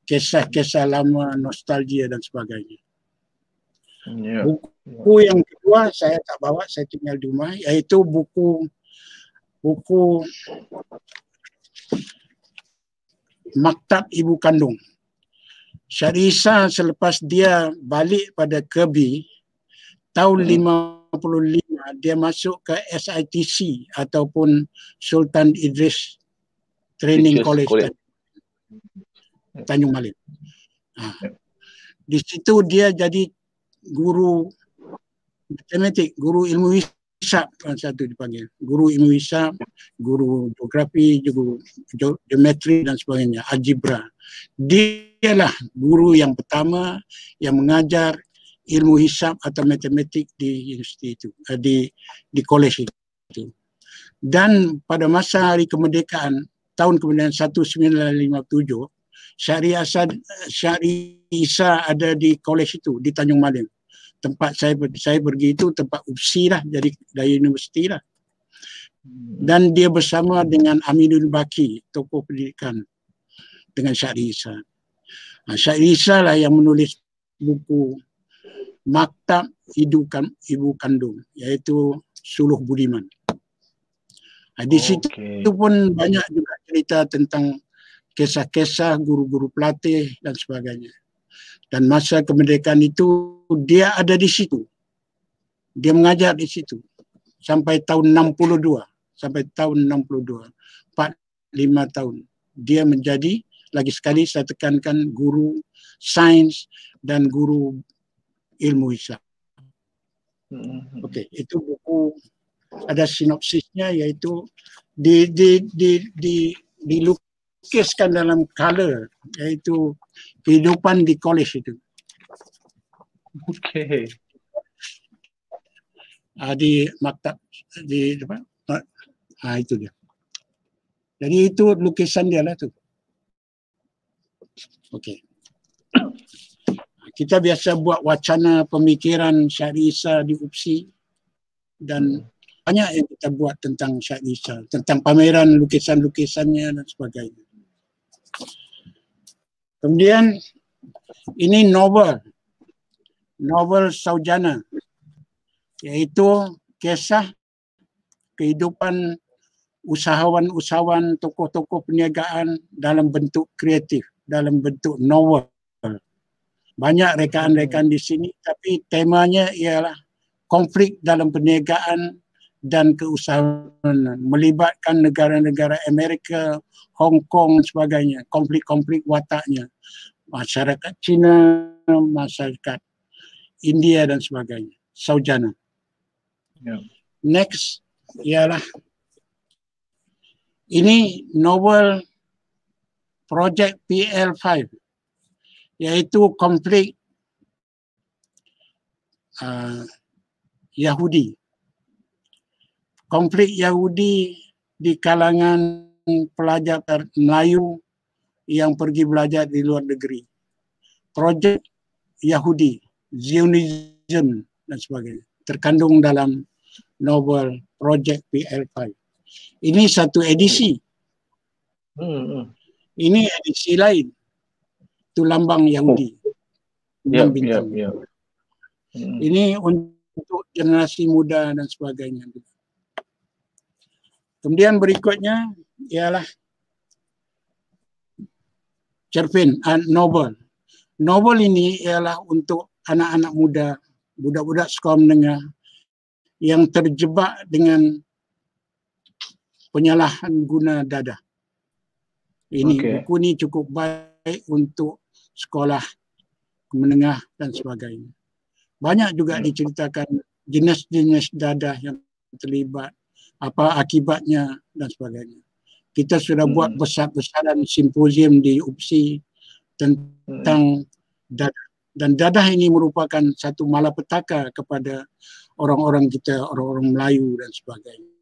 kisah-kisah lama, nostalgia dan sebagainya. Buku yang kedua saya tak bawa, saya tinggal di rumah, iaitu buku Maktab Ibu Kandung. Syarissa selepas dia balik pada Kirby tahun 55, dia masuk ke SITC ataupun Sultan Idris Training College Tanjung Malim. Di situ dia jadi guru matematik, guru ilmu hisab, satu dipanggil guru ilmu hisab, guru geografi, guru geometri dan sebagainya, algebra. Dialah guru yang pertama yang mengajar ilmu hisab atau matematik di universiti itu, di college itu. Dan pada masa hari kemerdekaan tahun kemerdekaan 1957, Syarissa ada di college itu di Tanjung Malim. Tempat saya pergi itu tempat UPSI lah, dari universiti lah. Dan dia bersama dengan Aminul Baki, tokoh pendidikan, dengan Syarissa. Syarissa lah yang menulis buku Maktab Ibu Kandung, iaitu Suluh Budiman. Di situ pun banyak juga cerita tentang kisah-kisah guru-guru pelatih dan sebagainya. Dan masa kemerdekaan itu dia ada di situ. Dia mengajar di situ sampai tahun 62. 45 tahun. Dia menjadi, lagi sekali saya tekankan, guru sains dan guru ilmu hisab. Okey, itu buku ada sinopsisnya, iaitu dilukiskan dalam color, iaitu kehidupan di college itu. Okey. Di maktab di apa? Itu dia. Jadi itu lukisan dia lah tu. Okey. Kita biasa buat wacana pemikiran Syarissa di UPSI dan banyak yang kita buat tentang Syarissa, tentang pameran lukisan-lukisannya dan sebagainya. Kemudian ini novel Saujana, iaitu kisah kehidupan usahawan-usahawan, tokoh-tokoh perniagaan dalam bentuk kreatif, dalam bentuk novel. Banyak rekaan-rekaan di sini, tapi temanya ialah konflik dalam perniagaan dan keusahawanan, melibatkan negara-negara Amerika, Hong Kong dan sebagainya, konflik-konflik wataknya, masyarakat Cina, masyarakat India dan sebagainya. Saujana. Next ialah ini novel Project PL5, iaitu konflik Yahudi. Konflik Yahudi di kalangan pelajar Melayu yang pergi belajar di luar negeri. Projek Yahudi, Zionism dan sebagainya, terkandung dalam novel Project PL5. Ini satu edisi. Ini edisi lain. Itu lambang Yahudi. Ini untuk generasi muda dan sebagainya. Kemudian berikutnya ialah cerpen, novel. Novel ini ialah untuk anak-anak muda, budak-budak sekolah menengah yang terjebak dengan penyalahan guna dadah. Buku ini cukup baik untuk sekolah menengah dan sebagainya. Banyak juga diceritakan jenis-jenis dadah yang terlibat, apa akibatnya dan sebagainya. Kita sudah buat besar-besaran simposium di UPSI tentang dadah Dan dadah ini merupakan satu malapetaka kepada orang-orang kita, orang-orang Melayu dan sebagainya.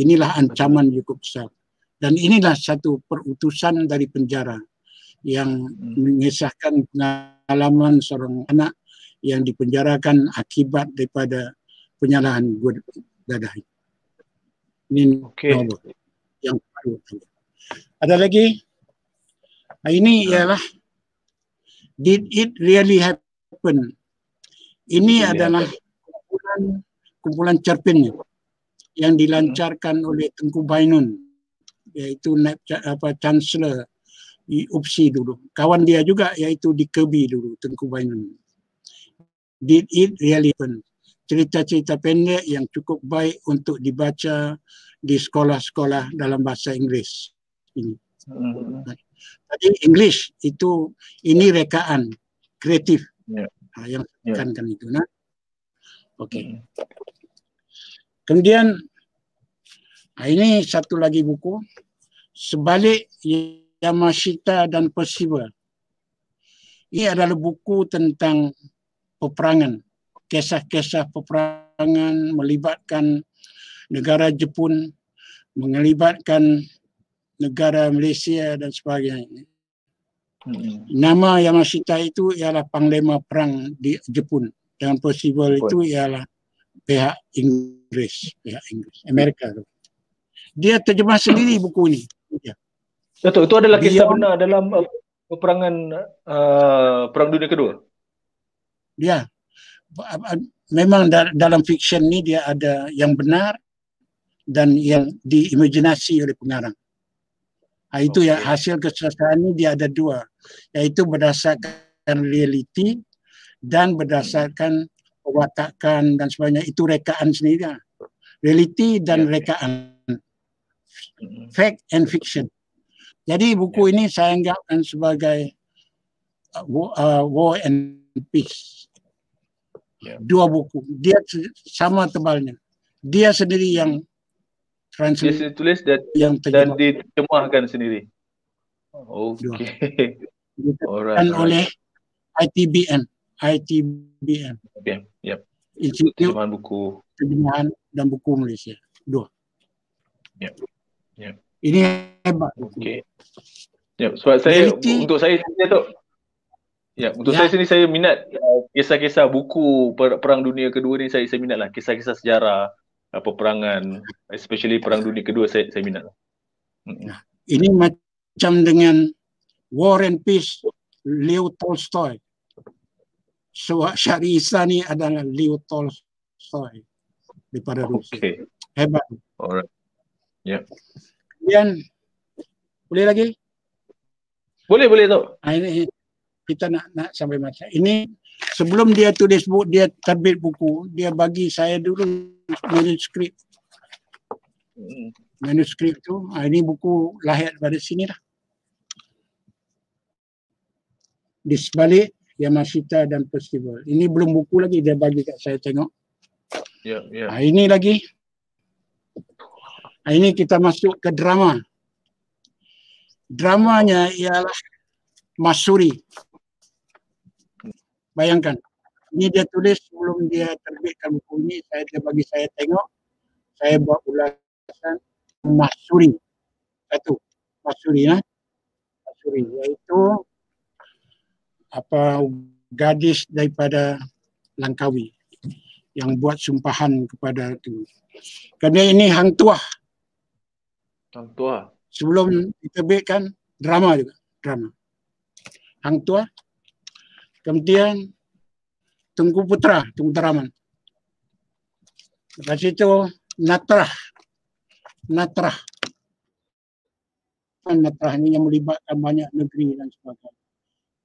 Inilah ancaman cukup besar. Dan inilah satu perutusan dari penjara yang mengisahkan pengalaman seorang anak yang dipenjarakan akibat daripada penyalahan dadah. Ini novel yang baru. Ada lagi? Ini ialah Did It Really Happen? Ini adalah kumpulan cerpen yang dilancarkan oleh Tengku Bainun, iaitu Chancellor UPSI dulu. Kawan dia juga iaitu di Kebi dulu, Tengku Bainun. Did It Really Happen? Cerita-cerita pendek yang cukup baik untuk dibaca di sekolah-sekolah dalam bahasa Inggeris. Ini. Tadi English itu ini rekaan kreatif yang tekankan itu. Nah, okey. Kemudian ini satu lagi buku, Sebalik Yamashita dan Percival. Ini adalah buku tentang peperangan, kisah-kisah peperangan melibatkan negara Jepun, melibatkan negara Malaysia dan sebagainya. Nama Yamashita itu ialah Panglima Perang di Jepun. Dan Percival itu ialah pihak Inggris, Amerika. Dia terjemah sendiri buku ini. Datuk, itu adalah kisah benar dalam peperangan Perang Dunia Kedua? Ya, memang dalam fiksyen ni dia ada yang benar dan yang diimajinasi oleh pengarang. Itu ya hasil kesesaran ini dia ada dua, iaitu berdasarkan realiti dan berdasarkan pewatakan dan sebagainya. Itu rekaan sendiri. Realiti dan rekaan. Fact and fiction. Jadi buku ini saya anggapkan sebagai War and Peace. Dua buku. Dia sama tebalnya. Dia sendiri yang dia tulis dan diterjemahkan sendiri. Okey. Diterjemahkan oleh ITBN. Institut Terjemahan buku. Terjemahan dan Buku Malaysia. Dua. Ini hebat. Okey. Sebab saya untuk saya tu. Untuk saya sendiri saya minat kisah-kisah buku Perang Dunia Kedua ni, saya minatlah kisah-kisah sejarah peperangan, especially Perang Dunia Kedua saya minat. Ini macam dengan War and Peace, Leo Tolstoy. Syahri Isa ni adalah Leo Tolstoy daripada Rusia. Hebat. Alright. Kemudian boleh lagi? Boleh tu. Ini kita nak sampai macam ini. Sebelum dia tulis buku, dia terbit buku, dia bagi saya dulu manuskrip. Manuskrip tu, ini buku lahir daripada sini lah. Di Sebalik Yamashita dan Percival. Ini belum buku lagi, dia bagi kat saya tengok. Ini lagi. Ini kita masuk ke drama. Dramanya ialah Masuri. Bayangkan, ini dia tulis sebelum dia terbitkan buku ini, dia bagi saya tengok, saya buat ulasan Masuri. Satu, Masuri Masuri, iaitu gadis daripada Langkawi yang buat sumpahan kepada itu. Kerana ini Hang Tuah. Sebelum diterbitkan, drama juga. Hang Tuah. Kemudian Tengku Putra, Tengku Teraman. Lepas itu Natrah ini yang melibatkan banyak negeri dan sebagainya.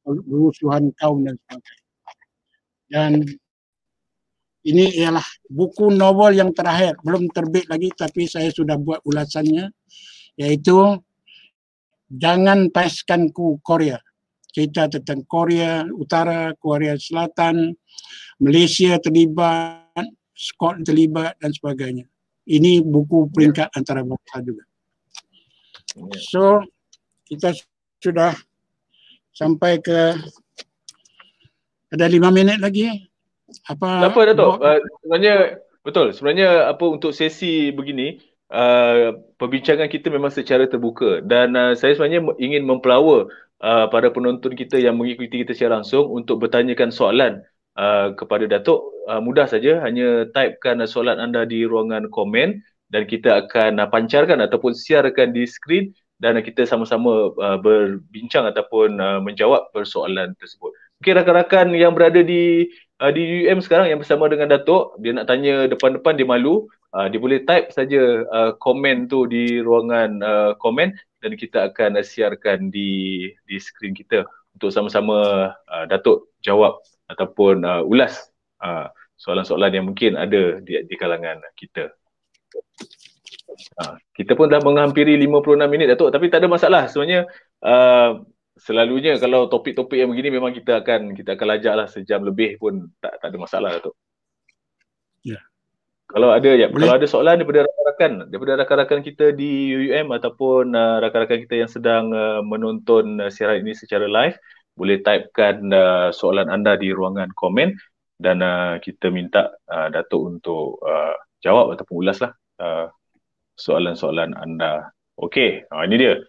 Berusuhan kaum dan sebagainya. Dan ini ialah buku novel yang terakhir, belum terbit lagi tapi saya sudah buat ulasannya, iaitu Jangan Taskanku Korea. Cerita tentang Korea Utara, Korea Selatan, Malaysia terlibat, Scotland terlibat dan sebagainya. Ini buku peringkat antarabangsa juga. So, kita sudah sampai ke Ada 5 minit lagi. Apa? Tak apa Datuk. Sebenarnya betul. Sebenarnya apa untuk sesi begini, perbincangan kita memang secara terbuka dan saya sebenarnya ingin mempelawa para penonton kita yang mengikuti kita secara langsung untuk bertanyakan soalan kepada Datuk. Mudah saja, hanya typekan soalan anda di ruangan komen dan kita akan pancarkan ataupun siarkan di skrin dan kita sama-sama berbincang ataupun menjawab persoalan tersebut. Mungkin rakan-rakan yang berada di UM sekarang yang bersama dengan Datuk, dia nak tanya depan-depan dia malu, dia boleh type saja komen tu di ruangan komen dan kita akan siarkan di skrin kita untuk sama-sama Datuk jawab ataupun ulas soalan-soalan yang mungkin ada di kalangan kita. Kita pun dah menghampiri 56 minit Datuk, tapi tak ada masalah. Sebenarnya selalunya kalau topik-topik yang begini memang kita akan lajak lah sejam lebih pun tak ada masalah Datuk. Ya. Kalau ada soalan daripada rakan-rakan kita di UUM ataupun rakan-rakan kita yang sedang menonton siaran ini secara live, boleh typekan soalan anda di ruangan komen dan kita minta Datuk untuk jawab ataupun ulaslah soalan-soalan anda. Okey, ini dia.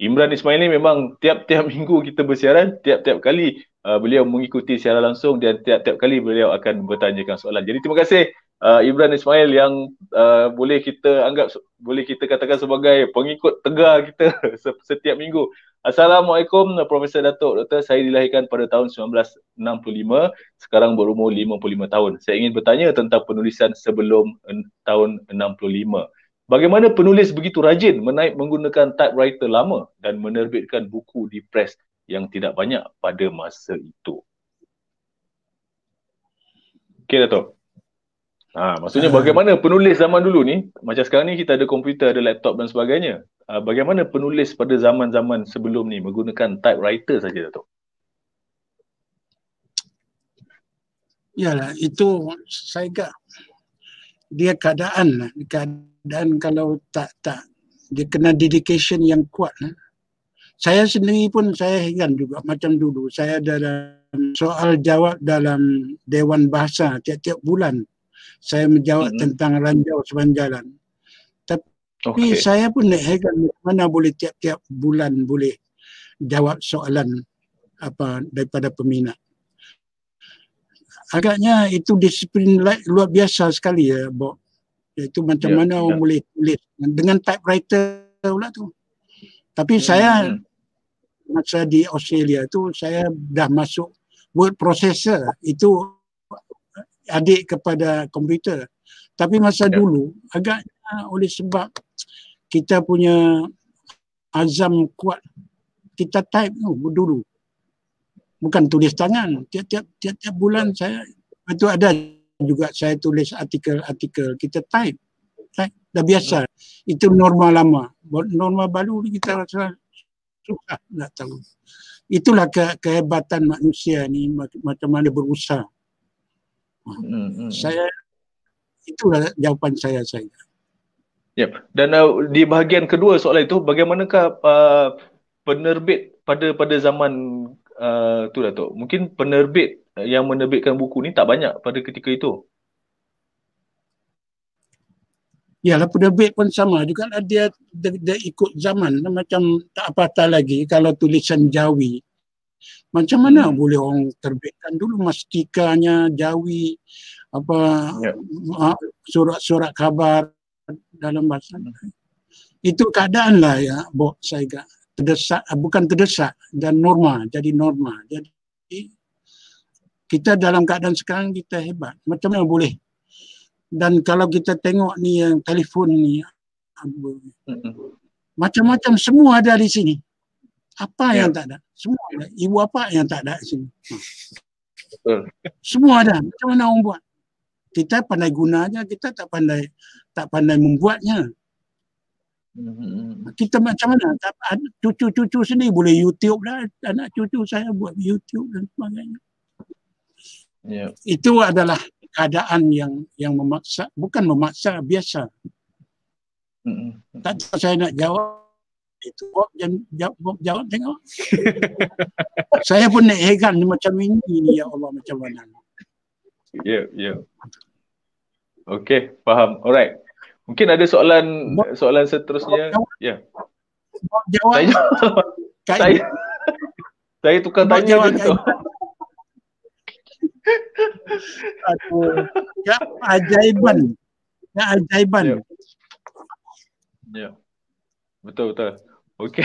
Imran Ismail ni memang tiap-tiap minggu kita bersiaran, tiap-tiap kali beliau mengikuti siaran langsung dan tiap-tiap kali beliau akan bertanyakan soalan. Jadi terima kasih Imran Ismail yang boleh kita katakan sebagai pengikut tegar kita setiap minggu. Assalamualaikum Profesor Datuk. Doktor, saya dilahirkan pada tahun 1965, sekarang berumur 55 tahun. Saya ingin bertanya tentang penulisan sebelum tahun 65. Bagaimana penulis begitu rajin menggunakan typewriter lama dan menerbitkan buku di press yang tidak banyak pada masa itu? Okey Datuk. Maksudnya bagaimana penulis zaman dulu ni, macam sekarang ni kita ada komputer, ada laptop dan sebagainya. Bagaimana penulis pada zaman-zaman sebelum ni menggunakan typewriter saja Datuk? Yalah, itu saya ingat dia keadaan kalau tak dia kena dedication yang kuat. Saya sendiri pun saya heran juga macam dulu saya dalam soal jawab dalam Dewan Bahasa tiap-tiap bulan saya menjawab tentang ranjau sepanjalan. Tapi saya pun heran mana boleh tiap-tiap bulan boleh jawab soalan daripada peminat. Agaknya itu disiplin luar biasa sekali ya, Bob. Itu macam mana orang boleh tulis dengan typewriter pula tu. Tapi saya masa di Australia tu saya dah masuk word processor, itu adik kepada komputer. Tapi masa dulu agaknya oleh sebab kita punya azam kuat, kita type dulu. Bukan tulis tangan. Tiap-tiap bulan saya itu ada juga saya tulis artikel kita type. Dah biasa. Itu norma lama. Norma baru ni kita rasa susah nak tahu. Itulah kehebatan manusia ni, macam mana berusaha. Saya itulah jawapan saya. Yep. Dan di bahagian kedua soalan itu, bagaimanakah penerbit pada zaman tu Datuk? Mungkin penerbit yang menerbitkan buku ni tak banyak pada ketika itu. Yalah, penerbit pun sama juga lah, dia ikut zaman macam tak apa-apa lagi. Kalau tulisan Jawi, macam mana boleh orang terbitkan dulu mastikanya Jawi, surat-surat khabar dalam bahasa. Itu keadaan lah ya, Bob, saya ingat. Terdesak, bukan terdesak, dan norma, jadi norma. Jadi kita dalam keadaan sekarang kita hebat. Macam mana boleh? Dan kalau kita tengok ni yang telefon ni, macam-macam semua ada di sini. Apa yang tak ada? Semua ada. Ibu apa yang tak ada di sini? Semua ada. Macam mana orang buat? Kita pandai gunanya, kita tak pandai membuatnya. Kita macam mana? Cucu-cucu sendiri boleh YouTube lah. Anak cucu saya buat YouTube dan sebagainya. Itu adalah keadaan yang memaksa, bukan memaksa, biasa. Tak tahu saya nak jawab Itu Bob jawab tengok. Saya pun nak heran macam ini ni, ya Allah, macam mana. Ya, ya. Okey, faham. Alright. Mungkin ada soalan seterusnya. Ya. Bob jawab. Saya tukar Bob tanya jawab je tu. Ya, ajaiban. Ya, ajaiban. Ya. Ya. Betul. Okey.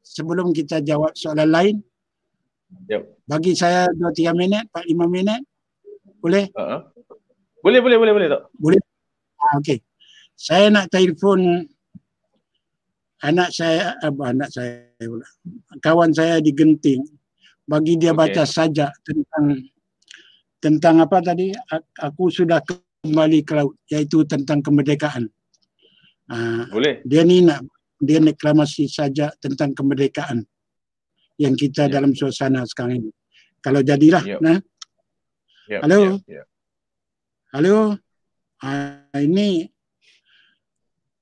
Sebelum kita jawab soalan lain, bagi saya 2-3 minit, 4-5 minit. Boleh? Boleh tak? Boleh. Okey. Saya nak telefon anak saya pula. Kawan saya di Genting, bagi dia baca sajak tentang apa tadi? Aku sudah kembali ke laut, iaitu tentang kemerdekaan. Boleh. Dia reklamasi sajak tentang kemerdekaan yang kita dalam suasana sekarang ini. Kalau jadilah, halo. Halo. Ini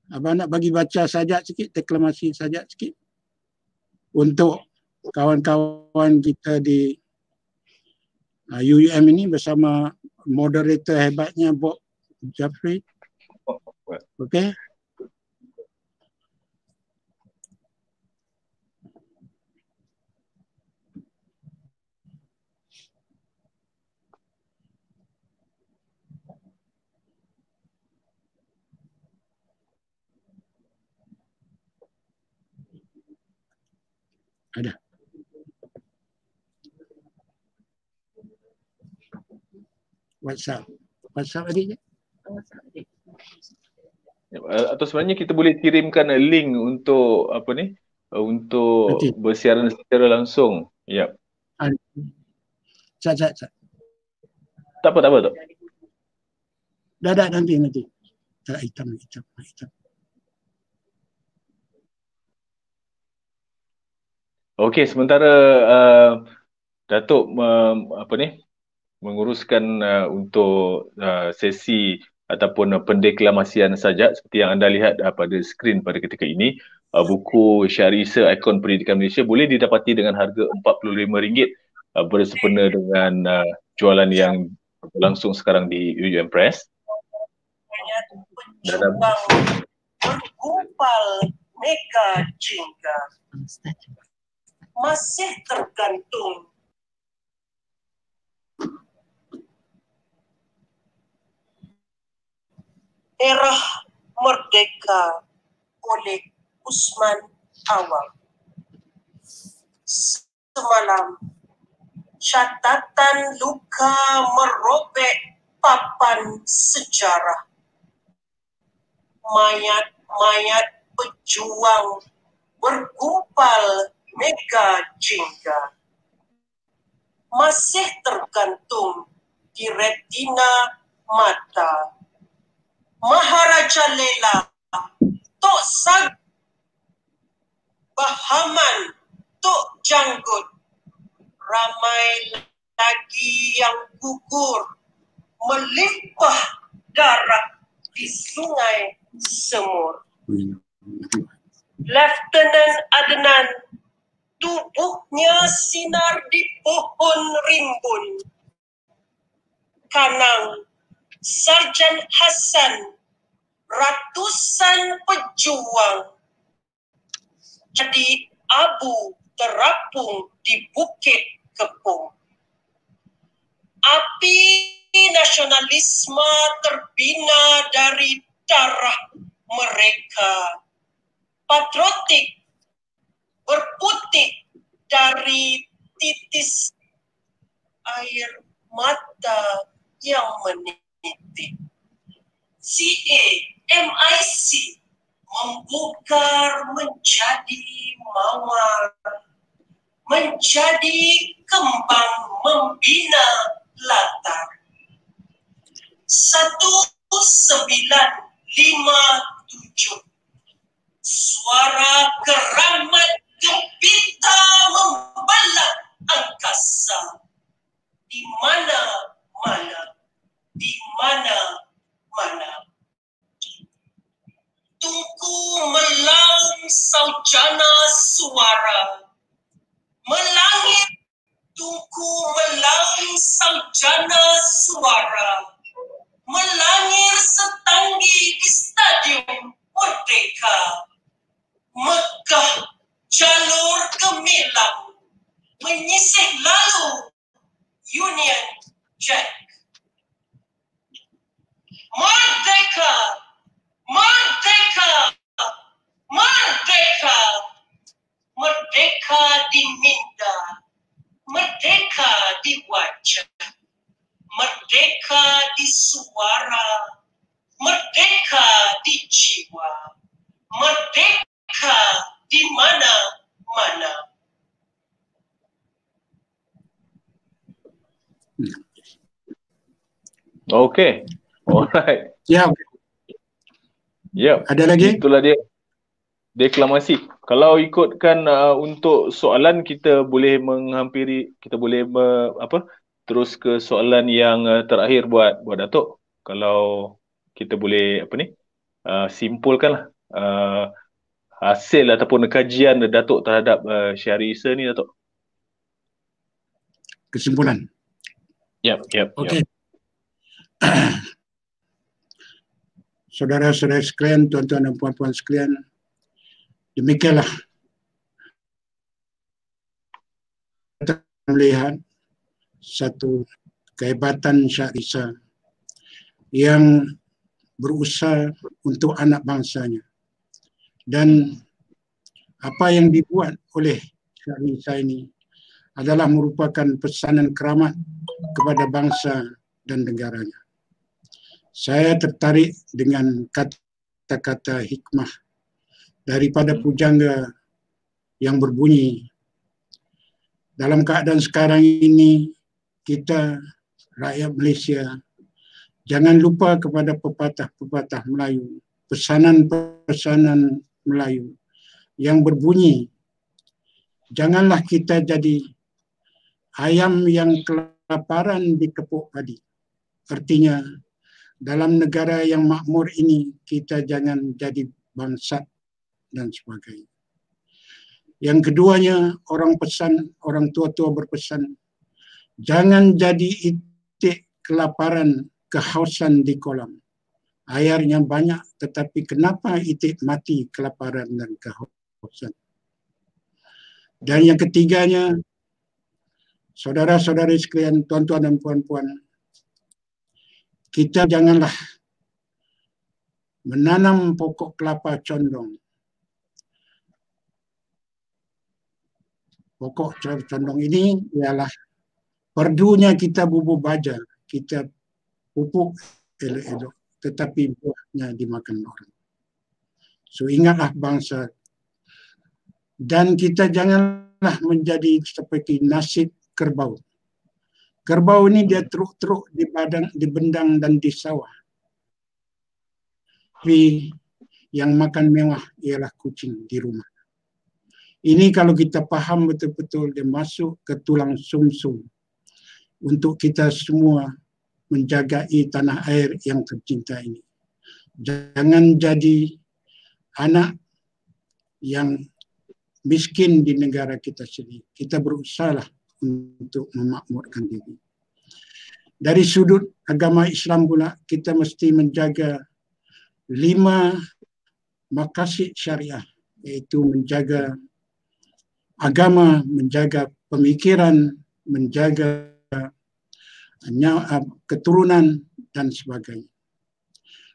abang nak bagi baca sajak sikit, reklamasi sajak sikit untuk kawan-kawan kita di UUM ini bersama moderator hebatnya Bob Jeffrey. Okey. Ada. WhatsApp adik je. Atau sebenarnya kita boleh kirimkan link untuk apa ni? Untuk bersiaran secara langsung. Ya. Tak apa. Dah nanti. Tak hitam. Okey, sementara Datuk menguruskan untuk sesi ataupun pendeklamasian sajak seperti yang anda lihat pada skrin pada ketika ini, buku Syarisa Ikon Pendidikan Malaysia boleh didapati dengan harga RM45 bersempena dengan jualan yang berlangsung sekarang di UUM Press. Bergumpal mega jingga masih tergantung era merdeka oleh Usman Awang. Semalam catatan luka merobek papan sejarah. Mayat-mayat pejuang bergumpal mega jingga masih tergantung di retina mata Maharaja Lela, Tok Sag, Bahaman, Tok Janggut. Ramai lagi yang gugur melimpah darah di Sungai Semur. Lieutenant Adnan, tubuhnya sinar di pohon rimbun. Kanang, Sarjan Hasan, ratusan pejuang jadi abu terapung di Bukit Kepung. Api nasionalisme terbina dari darah mereka. Patriotik berputih dari titis air mata yang meniti. CAMIC membukar menjadi mawar, menjadi kembang membina latar. 1957 suara keramat gempita membelah angkasa. Di mana-mana, di mana-mana. Tunku gemelang saujana suara, melangit tungku melang saujana suara, melangir setanggi di Stadium Merdeka, megah jalur gemilang, menyisih lalu Union Jack. Merdeka, merdeka, merdeka, merdeka di minda, merdeka di wajah, merdeka di suara, merdeka di jiwa, merdeka di mana-mana. Okay. Alright. Ya, Yep. ada lagi? Itulah dia deklamasi. Kalau ikutkan untuk soalan, kita boleh menghampiri, kita boleh terus ke soalan yang terakhir buat Datuk. Kalau kita boleh simpulkanlah hasil ataupun kajian Datuk terhadap Syahri Isa ni, Datuk. Kesimpulan. Yep. Okey. Saudara-saudara sekalian, tuan-tuan dan puan-puan sekalian, demikianlah kita melihat satu kehebatan Syahri Isa yang berusaha untuk anak bangsanya. Dan apa yang dibuat oleh Syahri Isa ini adalah merupakan pesanan keramat kepada bangsa dan negaranya. Saya tertarik dengan kata-kata hikmah daripada pujangga yang berbunyi, dalam keadaan sekarang ini kita rakyat Malaysia jangan lupa kepada pepatah-pepatah Melayu, pesanan-pesanan Melayu yang berbunyi, janganlah kita jadi ayam yang kelaparan di kepuk padi. Artinya, dalam negara yang makmur ini, kita jangan jadi bangsat dan sebagainya. Yang keduanya, orang tua-tua berpesan, jangan jadi itik kelaparan, kehausan di kolam. Airnya banyak, tetapi kenapa itik mati kelaparan dan kehausan? Dan yang ketiganya, saudara-saudari sekalian, tuan-tuan dan puan-puan, kita janganlah menanam pokok kelapa condong. Pokok kelapa condong ini ialah perdunya kita bubur baja, kita pupuk elok-elok, tetapi buahnya dimakan orang. So ingatlah bangsa, dan kita janganlah menjadi seperti nasib kerbau. Kerbau ini dia teruk-teruk di bendang dan di sawah. Tapi yang makan mewah ialah kucing di rumah. Ini kalau kita faham betul-betul, dia masuk ke tulang sumsum untuk kita semua menjagai tanah air yang tercinta ini. Jangan jadi anak yang miskin di negara kita sendiri. Kita berusahalah untuk memakmurkan diri. Dari sudut agama Islam pula, kita mesti menjaga 5 maqasid syariah, iaitu menjaga agama, menjaga pemikiran, menjaga keturunan dan sebagainya.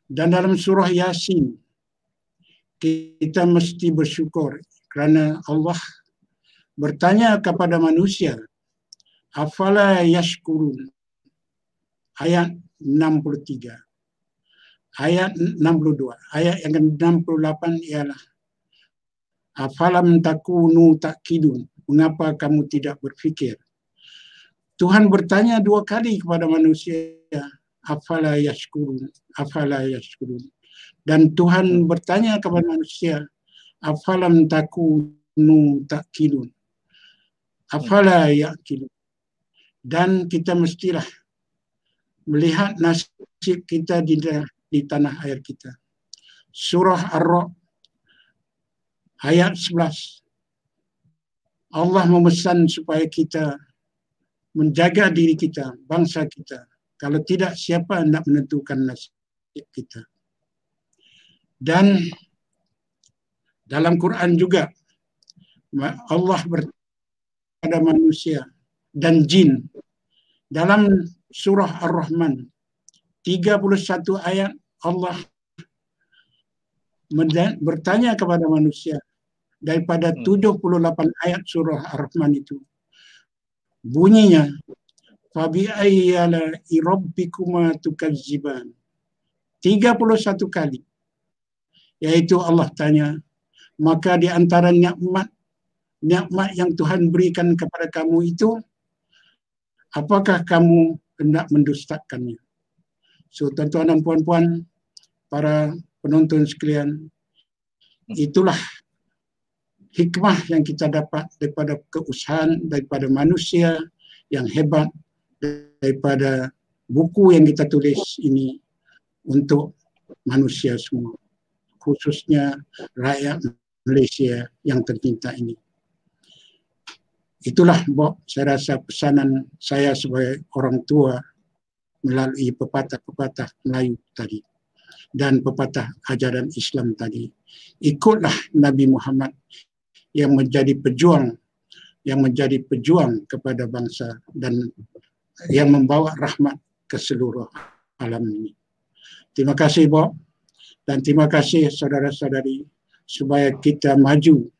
Dan dalam surah Yasin, kita mesti bersyukur kerana Allah bertanya kepada manusia, afala yashkurun, ayat 63. Ayat 62. Ayat yang ke-68 ialah afalam takunu takidun, mengapa kamu tidak berfikir? Tuhan bertanya 2 kali kepada manusia, afala yashkurun, afala yashkurun. Dan Tuhan bertanya kepada manusia, afalam takunu takidun, afala yaqilun. Dan kita mestilah melihat nasib kita di tanah air kita. Surah Ar-Ra'd ayat 11. Allah memesan supaya kita menjaga diri kita, bangsa kita. Kalau tidak, siapa yang nak menentukan nasib kita? Dan dalam Quran juga Allah berkata manusia dan jin. Dalam surah Ar-Rahman 31 ayat Allah bertanya kepada manusia daripada 78 ayat surah Ar-Rahman itu. Bunyinya fabi ayyala rabbikuma tukazziban. 31 kali. Yaitu Allah tanya, maka di antara nikmat yang Tuhan berikan kepada kamu itu, apakah kamu hendak mendustakannya? So, tuan-tuan dan puan-puan, para penonton sekalian, itulah hikmah yang kita dapat daripada keusahaan daripada manusia yang hebat, daripada buku yang kita tulis ini untuk manusia semua, khususnya rakyat Malaysia yang tercinta ini. Itulah Bob, saya rasa pesanan saya sebagai orang tua melalui pepatah-pepatah Melayu tadi dan pepatah ajaran Islam tadi. Ikutlah Nabi Muhammad yang menjadi pejuang kepada bangsa dan yang membawa rahmat ke seluruh alam ini. Terima kasih Bob, dan terima kasih saudara-saudari, supaya kita maju,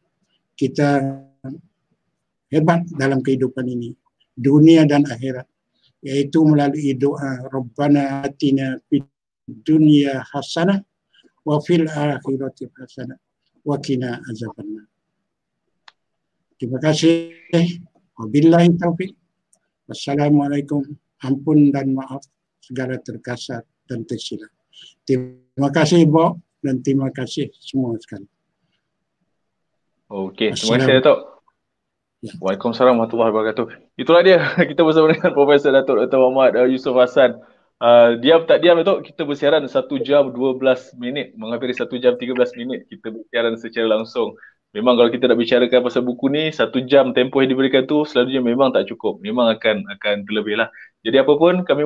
kita hebat dalam kehidupan ini, dunia dan akhirat, yaitu melalui doa Rabbana atina fid dunya hasanah wa fil akhirati hasanah wa qina azabannar. Terima kasih. Wabillahi taufiq. Wassalamualaikum. Ampun dan maaf segala terkasar dan tersilap. Terima kasih Bob, dan terima kasih semua sekali. Okey, terima kasih Datuk. Waalaikumsalam warahmatullahi wabarakatuh. Itulah dia, kita bersama dengan Profesor Datuk Dr. Muhammad Yusof Hassan. Diam tak diam Datuk, kita bersiaran 1 jam 12 minit, menghampiri 1 jam 13 minit kita bersiaran secara langsung. Memang kalau kita nak bicarakan pasal buku ni, 1 jam tempoh yang diberikan tu selalunya memang tak cukup. Memang akan terlebih lah. Jadi apapun, kami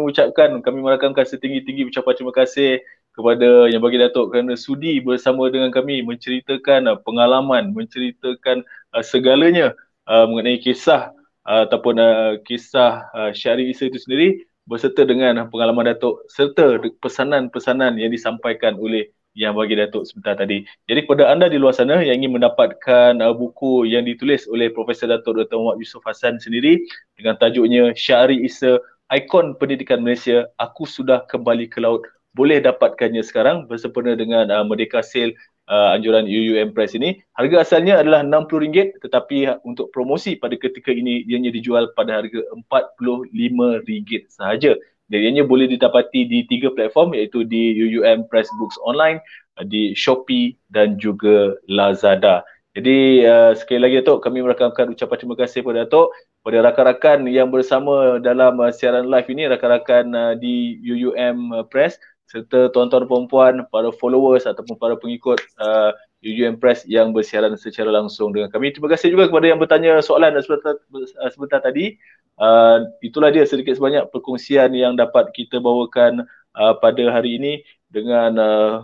merakamkan setinggi-tinggi ucapan terima kasih kepada yang bagi Datuk kerana sudi bersama dengan kami menceritakan pengalaman, menceritakan segalanya mengenai kisah ataupun kisah Syahri Isa itu sendiri berserta dengan pengalaman Datuk serta pesanan-pesanan yang disampaikan oleh yang bagi Datuk sebentar tadi. Jadi kepada anda di luar sana yang ingin mendapatkan buku yang ditulis oleh Profesor Datuk Dr. Muhammad Yusof Hassan sendiri dengan tajuknya Syahri Isa, Ikon Pendidikan Malaysia, Aku Sudah Kembali ke Laut, boleh dapatkannya sekarang bersempena dengan Merdeka Sale anjuran UUM Press ini. Harga asalnya adalah RM60, tetapi untuk promosi pada ketika ini ianya dijual pada harga RM45 sahaja. Dan ianya boleh didapati di 3 platform, iaitu di UUM Press Books Online, di Shopee dan juga Lazada. Jadi sekali lagi Datuk, kami merakamkan ucapan terima kasih kepada Datuk, kepada rakan-rakan yang bersama dalam siaran live ini, rakan-rakan di UUM Press, serta tuan-tuan perempuan, para followers ataupun para pengikut UUM Press yang bersiaran secara langsung dengan kami. Terima kasih juga kepada yang bertanya soalan sebentar tadi. Itulah dia sedikit sebanyak perkongsian yang dapat kita bawakan pada hari ini dengan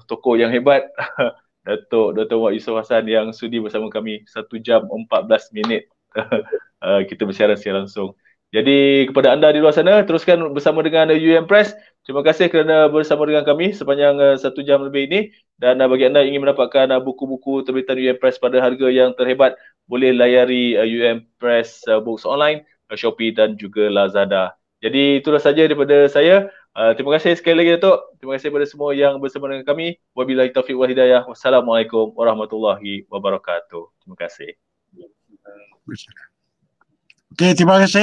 tokoh yang hebat Datuk Dr. Muhammad Yusof Hassan yang sudi bersama kami 1 jam 14 minit kita bersiaran secara langsung. Jadi kepada anda di luar sana, teruskan bersama dengan UUM Press. Terima kasih kerana bersama dengan kami sepanjang 1 jam lebih ini. Dan bagi anda yang ingin mendapatkan buku-buku terbitan UUM Press pada harga yang terhebat, boleh layari UUM Press Books Online, Shopee dan juga Lazada. Jadi itulah saja daripada saya. Terima kasih sekali lagi Datuk. Terima kasih kepada semua yang bersama dengan kami. Wabillahi taufiq wal hidayah. Wassalamualaikum warahmatullahi wabarakatuh. Terima kasih. Okey, terima kasih.